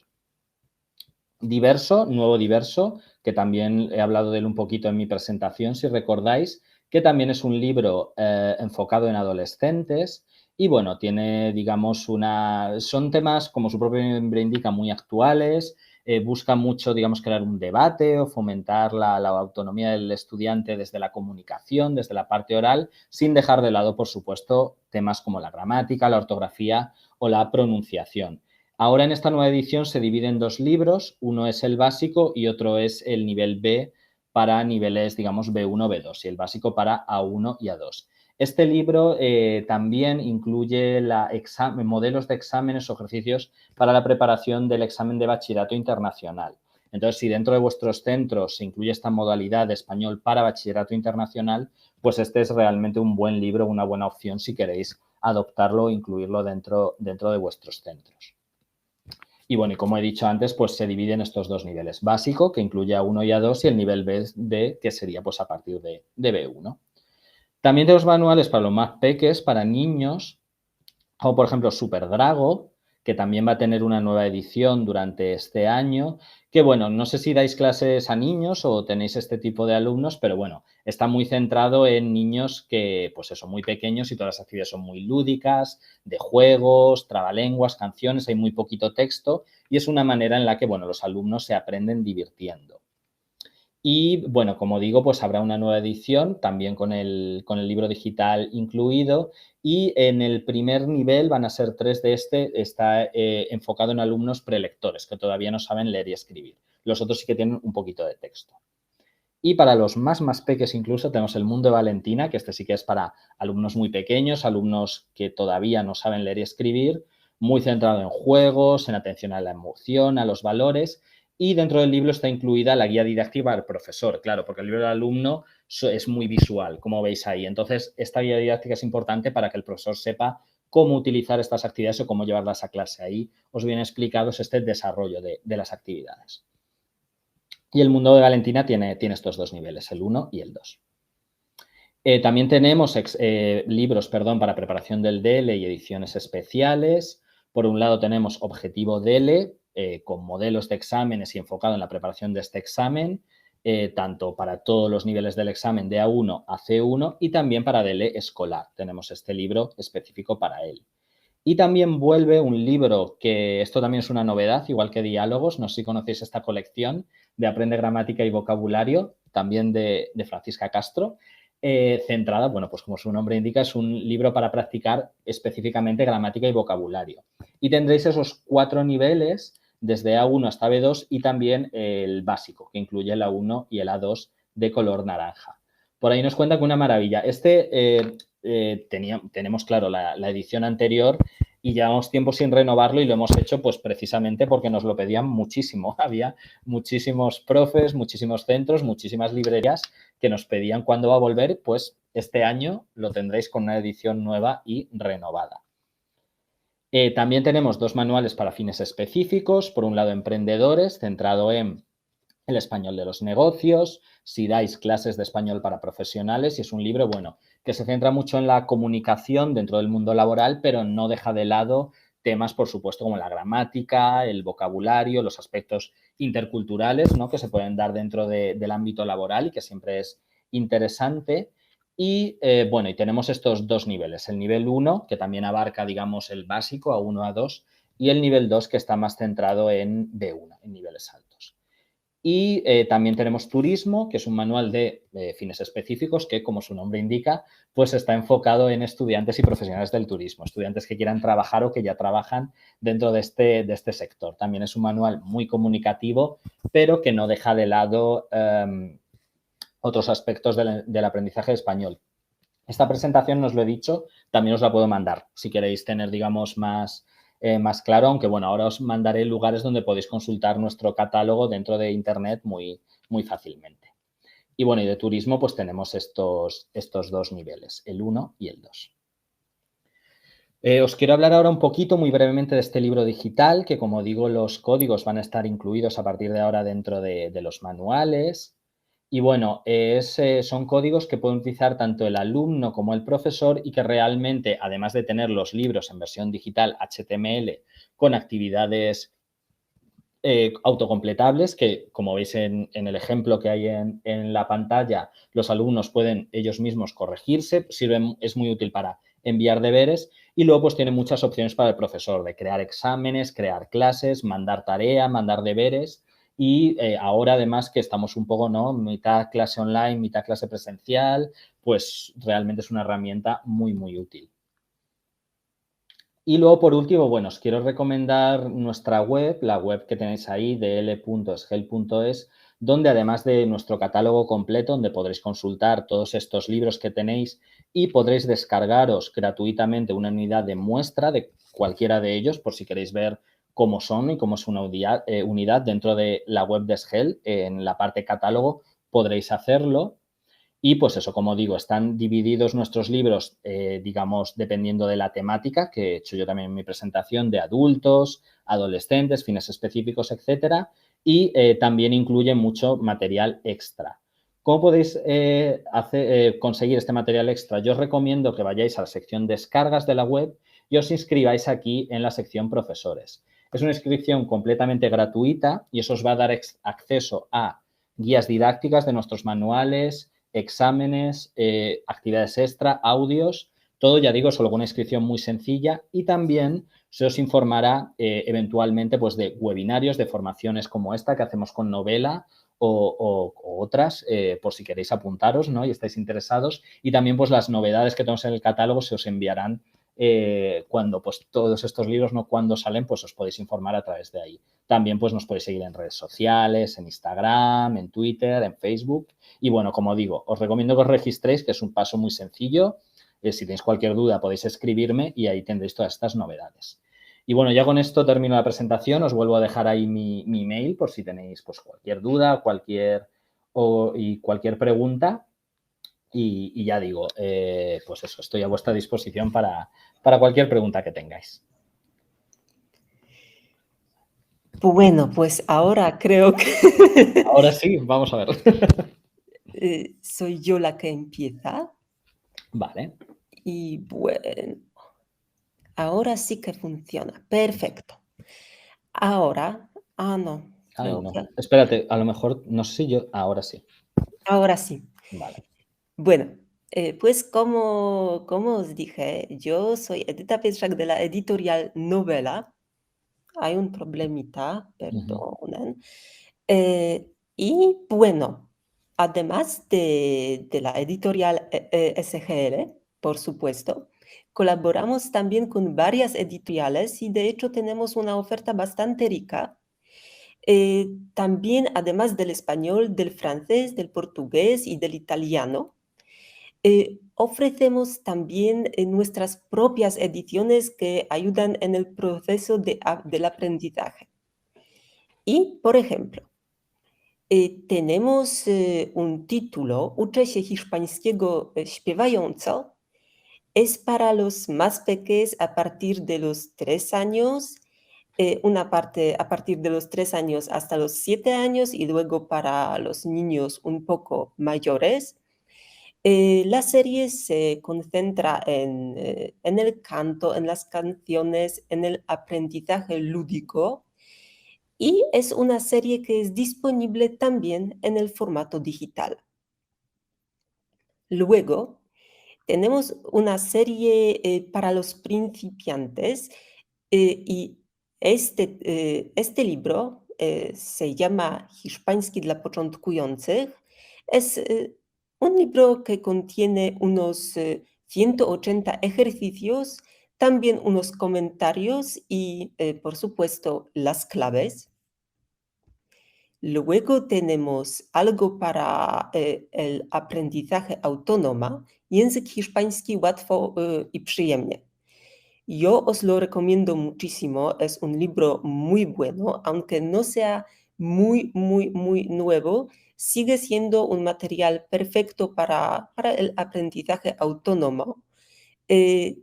Nuevo Diverso, que también he hablado de él un poquito en mi presentación, si recordáis, que también es un libro enfocado en adolescentes y, bueno, tiene, digamos, son temas, como su propio nombre indica, muy actuales, busca mucho, digamos, crear un debate o fomentar la autonomía del estudiante desde la comunicación, desde la parte oral, sin dejar de lado, por supuesto, temas como la gramática, la ortografía o la pronunciación. Ahora en esta nueva edición se divide en dos libros, uno es el básico y otro es el nivel B para niveles, digamos, B1, B2 y el básico para A1 y A2. Este libro también incluye modelos de exámenes o ejercicios para la preparación del examen de bachillerato internacional. Entonces, si dentro de vuestros centros se incluye esta modalidad de español para bachillerato internacional, pues este es realmente un buen libro, una buena opción si queréis adoptarlo o incluirlo dentro de vuestros centros. Y bueno, y como he dicho antes, pues se divide en estos dos niveles. Básico, que incluye A1 y A2, y el nivel B, que sería pues a partir de B1. También tenemos manuales para los más peques, para niños, como por ejemplo Super Drago, que también va a tener una nueva edición durante este año, que bueno, no sé si dais clases a niños o tenéis este tipo de alumnos, pero bueno, está muy centrado en niños que pues son muy pequeños y todas las actividades son muy lúdicas, de juegos, trabalenguas, canciones, hay muy poquito texto y es una manera en la que bueno, los alumnos se aprenden divirtiendo. Y bueno, como digo, pues habrá una nueva edición también con el libro digital incluido y en el primer nivel van a ser 3 de está enfocado en alumnos prelectores que todavía no saben leer y escribir. Los otros sí que tienen un poquito de texto. Y para los más peques incluso tenemos el Mundo de Valentina, que este sí que es para alumnos muy pequeños, alumnos que todavía no saben leer y escribir, muy centrado en juegos, en atención a la emoción, a los valores. Y dentro del libro está incluida la guía didáctica del profesor, claro, porque el libro del alumno es muy visual, como veis ahí. Entonces, esta guía didáctica es importante para que el profesor sepa cómo utilizar estas actividades o cómo llevarlas a clase. Ahí os viene explicado este desarrollo de las actividades. Y el Mundo de Valentina tiene estos dos niveles, el 1 y el 2. También tenemos libros para preparación del DELE y ediciones especiales. Por un lado tenemos Objetivo DELE, con modelos de exámenes y enfocado en la preparación de este examen, tanto para todos los niveles del examen de A1 a C1 y también para DELE escolar. Tenemos este libro específico para él. Y también vuelve un libro que esto también es una novedad, igual que Diálogos, no sé si conocéis esta colección de Aprende Gramática y Vocabulario, también de Francisca Castro, centrada, bueno, pues como su nombre indica, es un libro para practicar específicamente gramática y vocabulario. Y tendréis esos 4 niveles, desde A1 hasta B2 y también el básico, que incluye el A1 y el A2 de color naranja. Por ahí nos cuenta que una maravilla. Tenemos, claro, la edición anterior y llevamos tiempo sin renovarlo y lo hemos hecho pues precisamente porque nos lo pedían muchísimo. Había muchísimos profes, muchísimos centros, muchísimas librerías que nos pedían cuándo va a volver, pues este año lo tendréis con una edición nueva y renovada. También tenemos 2 manuales para fines específicos. Por un lado, Emprendedores, centrado en el español de los negocios, si dais clases de español para profesionales, y es un libro, bueno, que se centra mucho en la comunicación dentro del mundo laboral, pero no deja de lado temas, por supuesto, como la gramática, el vocabulario, los aspectos interculturales, ¿no?, que se pueden dar dentro del ámbito laboral y que siempre es interesante. Y, bueno, y tenemos estos 2 niveles, el nivel 1, que también abarca, digamos, el básico, A1, A2, y el nivel 2, que está más centrado en B1, en niveles altos. Y también tenemos Turismo, que es un manual de fines específicos que, como su nombre indica, pues está enfocado en estudiantes y profesionales del turismo, estudiantes que quieran trabajar o que ya trabajan dentro de este sector. También es un manual muy comunicativo, pero que no deja de lado otros aspectos del aprendizaje de español. Esta presentación, no os lo he dicho, también os la puedo mandar si queréis tener, digamos, más claro, aunque bueno, ahora os mandaré lugares donde podéis consultar nuestro catálogo dentro de Internet muy, muy fácilmente. Y bueno, y de turismo pues tenemos estos 2 niveles, el 1 y el 2. Os quiero hablar ahora un poquito, muy brevemente, de este libro digital, que como digo, los códigos van a estar incluidos a partir de ahora dentro de los manuales. Y bueno, son códigos que pueden utilizar tanto el alumno como el profesor y que realmente, además de tener los libros en versión digital HTML con actividades autocompletables, que como veis en el ejemplo que hay en la pantalla, los alumnos pueden ellos mismos corregirse, es muy útil para enviar deberes y luego pues tiene muchas opciones para el profesor de crear exámenes, crear clases, mandar tarea, mandar deberes. Y ahora, además, que estamos un poco, ¿no?, mitad clase online, mitad clase presencial, pues realmente es una herramienta muy, muy útil. Y luego, por último, bueno, os quiero recomendar nuestra web, la web que tenéis ahí, dl.sgel.es, donde además de nuestro catálogo completo, donde podréis consultar todos estos libros que tenéis y podréis descargaros gratuitamente una unidad de muestra de cualquiera de ellos, por si queréis ver cómo son y cómo es una unidad dentro de la web de SGEL. En la parte catálogo podréis hacerlo. Y pues eso, como digo, están divididos nuestros libros, digamos, dependiendo de la temática, que he hecho yo también en mi presentación, de adultos, adolescentes, fines específicos, etcétera. Y también incluye mucho material extra. ¿Cómo podéis conseguir este material extra? Yo os recomiendo que vayáis a la sección descargas de la web y os inscribáis aquí en la sección profesores. Es una inscripción completamente gratuita y eso os va a dar acceso a guías didácticas de nuestros manuales, exámenes, actividades extra, audios, todo, ya digo, solo con una inscripción muy sencilla y también se os informará eventualmente pues, de webinarios, de formaciones como esta que hacemos con Novela o otras, por si queréis apuntaros, ¿no? Y estáis interesados. Y también pues las novedades que tenemos en el catálogo se os enviarán cuando pues todos estos libros, ¿no? Cuando salen, pues os podéis informar a través de ahí. También pues nos podéis seguir en redes sociales, en Instagram, en Twitter, en Facebook. Y bueno, como digo, os recomiendo que os registréis, que es un paso muy sencillo. Si tenéis cualquier duda podéis escribirme y ahí tendréis todas estas novedades. Y bueno, ya con esto termino la presentación. Os vuelvo a dejar ahí mi email por si tenéis pues, cualquier duda, cualquier pregunta. Y ya digo, pues eso, estoy a vuestra disposición para cualquier pregunta que tengáis. Bueno, pues ahora creo que Ahora sí, vamos a ver. soy yo la que empieza. Vale. Y bueno, ahora sí que funciona. Perfecto. Ahora, no, Ay, creo no. que Espérate, a lo mejor, no sé si yo, ahora sí. ahora sí. Vale. Bueno, pues como os dije, yo soy Edyta Pietrzak de la editorial Novela. Hay un problemita, perdonen. Y bueno, además de la editorial SGL, por supuesto, colaboramos también con varias editoriales y de hecho tenemos una oferta bastante rica. También, además del español, del francés, del portugués y del italiano, ofrecemos también nuestras propias ediciones que ayudan en el proceso del aprendizaje. Y, por ejemplo, tenemos un título, Uczę się hiszpańskiego śpiewająco. Es para los más pequeños a partir de los 3 años, una parte a partir de los 3 años hasta los 7 años y luego para los niños un poco mayores. La serie se concentra en el canto, en las canciones, en el aprendizaje lúdico y es una serie que es disponible también en el formato digital. Luego, tenemos una serie para los principiantes y este libro se llama Hiszpański dla początkujących. Es un libro que contiene unos 180 ejercicios, también unos comentarios y, por supuesto, las claves. Luego tenemos algo para el aprendizaje autónomo, język hiszpański łatwo i przyjemnie. Yo os lo recomiendo muchísimo, es un libro muy bueno, aunque no sea muy nuevo, sigue siendo un material perfecto para el aprendizaje autónomo, que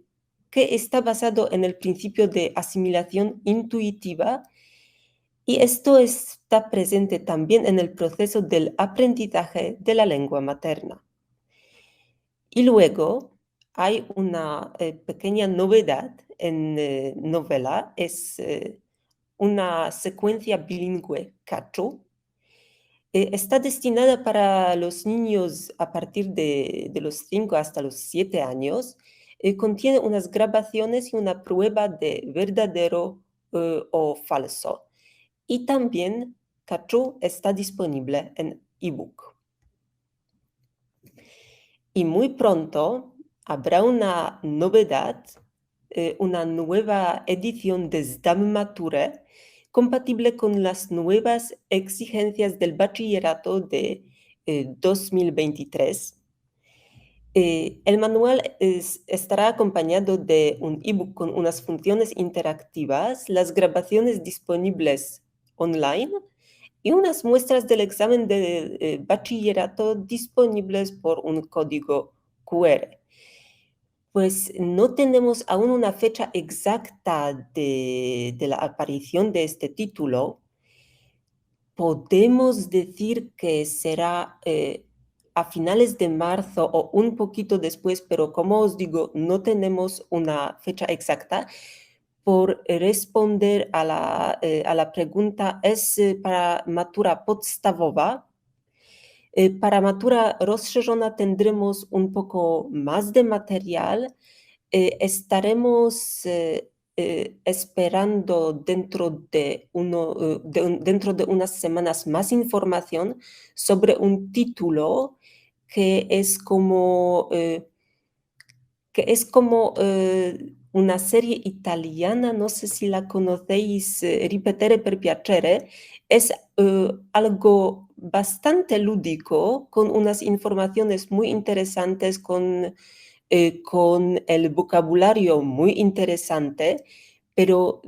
está basado en el principio de asimilación intuitiva y esto está presente también en el proceso del aprendizaje de la lengua materna. Y luego hay una pequeña novedad en Novela, es una secuencia bilingüe Cacho. Está destinada para los niños a partir de los 5 hasta los 7 años. Contiene unas grabaciones y una prueba de verdadero o falso. Y también Cacho está disponible en ebook. Y muy pronto habrá una novedad, una nueva edición de Zdam Mature compatible con las nuevas exigencias del bachillerato de 2023. El manual estará acompañado de un ebook con unas funciones interactivas, las grabaciones disponibles online y unas muestras del examen de bachillerato disponibles por un código QR. Pues no tenemos aún una fecha exacta de la aparición de este título. Podemos decir que será a finales de marzo o un poquito después, pero como os digo, no tenemos una fecha exacta. Por responder a la pregunta, es para matura podstawowa. Para matura rozszerzona tendremos un poco más de material. Estaremos esperando dentro de unas semanas más información sobre un título que es como una serie italiana, no sé si la conocéis, Ripetere per piacere. Es algo bastante lúdico, con unas informaciones muy interesantes, con el vocabulario muy interesante, pero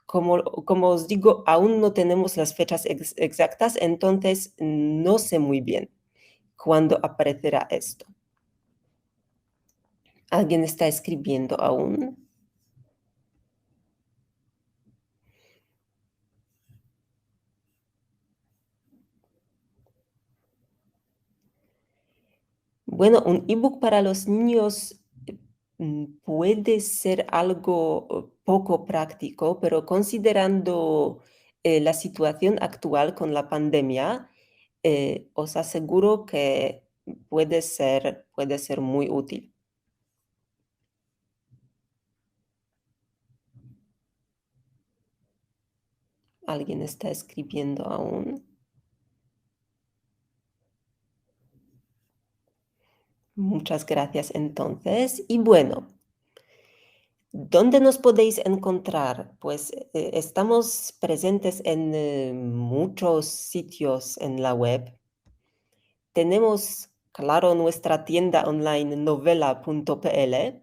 como os digo, aún no tenemos las fechas exactas, entonces no sé muy bien cuándo aparecerá esto. ¿Alguien está escribiendo aún? Bueno, un ebook para los niños puede ser algo poco práctico, pero considerando la situación actual con la pandemia, os aseguro que puede ser muy útil. ¿Alguien está escribiendo aún? Muchas gracias entonces. Y bueno, ¿dónde nos podéis encontrar? Pues estamos presentes en muchos sitios en la web. Tenemos, claro, nuestra tienda online novela.pl.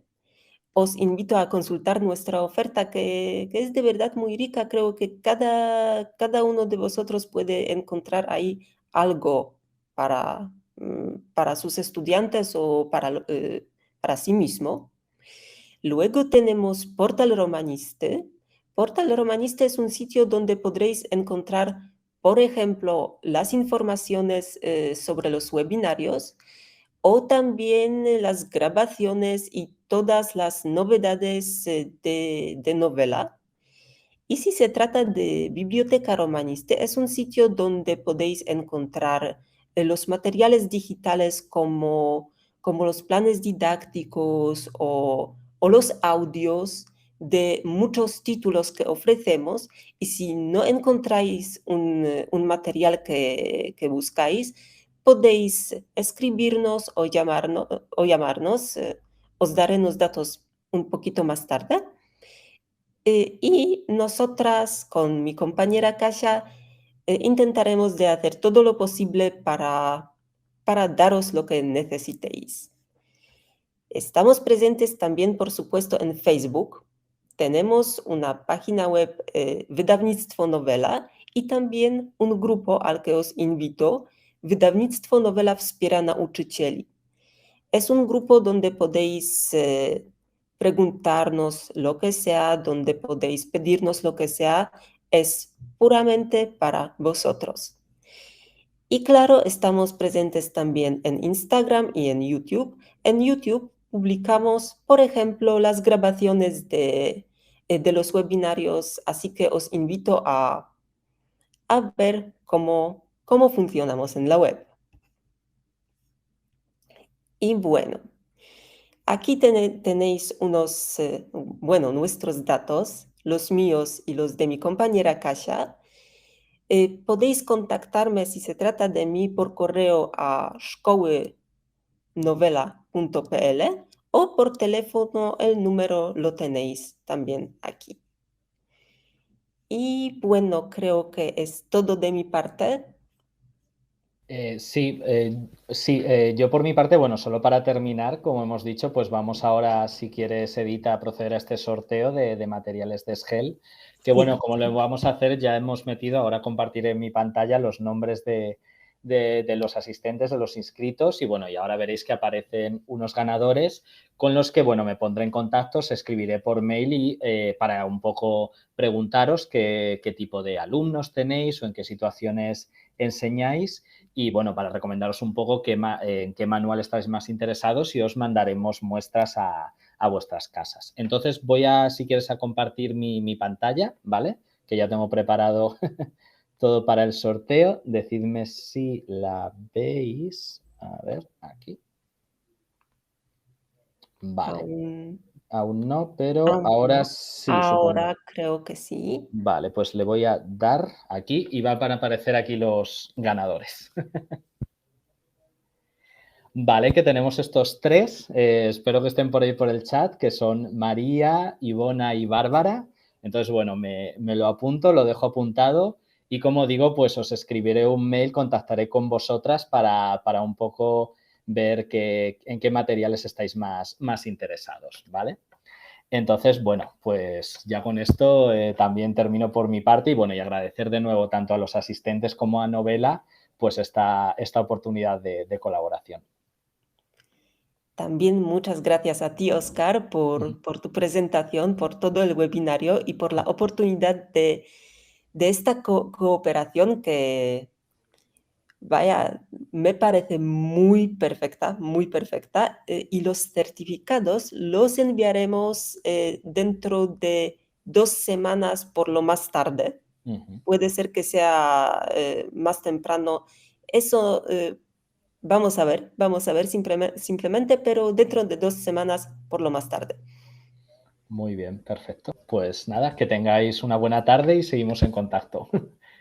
Os invito a consultar nuestra oferta que es de verdad muy rica. Creo que cada uno de vosotros puede encontrar ahí algo para sus estudiantes o para sí mismo. Luego tenemos Portal Romaniste. Portal Romaniste es un sitio donde podréis encontrar, por ejemplo, las informaciones sobre los webinarios o también las grabaciones y todas las novedades de novela. Y si se trata de Biblioteca Romaniste, es un sitio donde podéis encontrar los materiales digitales como los planes didácticos o los audios de muchos títulos que ofrecemos. Y si no encontráis un material que buscáis, podéis escribirnos o llamarnos. Os daré los datos un poquito más tarde. Y nosotras, con mi compañera Kasia, intentaremos de hacer todo lo posible para daros lo que necesitéis. Estamos presentes también, por supuesto, en Facebook. Tenemos una página web, Wydawnictwo Novela, y también un grupo al que os invito, Wydawnictwo Novela Wspiera Nauczycieli. Es un grupo donde podéis preguntarnos lo que sea, donde podéis pedirnos lo que sea. Es puramente para vosotros. Y claro, estamos presentes también en Instagram y en YouTube. En YouTube publicamos, por ejemplo, las grabaciones de los webinarios, así que os invito a ver cómo funcionamos en la web. Y bueno, aquí tenéis nuestros datos, los míos y los de mi compañera Kasia. Podéis contactarme si se trata de mí por correo a szkołynovela.pl o por teléfono. El número lo tenéis también aquí. Y bueno, creo que es todo de mi parte. Yo por mi parte, bueno, solo para terminar, como hemos dicho, pues vamos ahora, si quieres, Edita, a proceder a este sorteo de materiales de SGEL, que bueno, Sí, como lo vamos a hacer, ya hemos metido, ahora compartiré en mi pantalla los nombres de los asistentes, de los inscritos, y bueno, y ahora veréis que aparecen unos ganadores con los que, bueno, me pondré en contacto, os escribiré por mail y para un poco preguntaros qué tipo de alumnos tenéis o en qué situaciones enseñáis y bueno, para recomendaros un poco en qué manual estáis más interesados y os mandaremos muestras a vuestras casas. Entonces voy si quieres, a compartir mi pantalla, ¿vale? Que ya tengo preparado todo para el sorteo. Decidme si la veis. A ver, aquí. Vale, aún, aún no, pero aún ahora no. sí, supongo. Ahora creo que sí. Vale, pues le voy a dar aquí y van a aparecer aquí los ganadores. Vale, que tenemos estos tres, espero que estén por ahí por el chat, que son María, Ivona y Bárbara. Entonces, bueno, me lo apunto, lo dejo apuntado y como digo, pues os escribiré un mail, contactaré con vosotras para un poco ver en qué materiales estáis más interesados, ¿vale? Entonces, bueno, pues ya con esto también termino por mi parte y bueno, y agradecer de nuevo tanto a los asistentes como a Novela pues esta oportunidad de colaboración. También muchas gracias a ti, Oscar, Ujú. por tu presentación, por todo el webinario y por la oportunidad de esta cooperación que, vaya, me parece muy perfecta. Y los certificados los enviaremos dentro de 2 semanas por lo más tarde. Ujú. Puede ser que sea más temprano. Eso vamos a ver simplemente, pero dentro de 2 semanas por lo más tarde. Muy bien, perfecto. Pues nada, que tengáis una buena tarde y seguimos en contacto.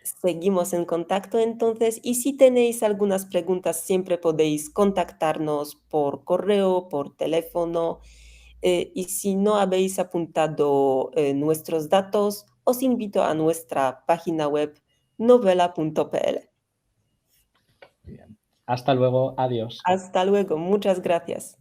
Seguimos en contacto entonces y si tenéis algunas preguntas siempre podéis contactarnos por correo, por teléfono y si no habéis apuntado nuestros datos, os invito a nuestra página web novela.pl. Bien. Hasta luego, adiós. Hasta luego, muchas gracias.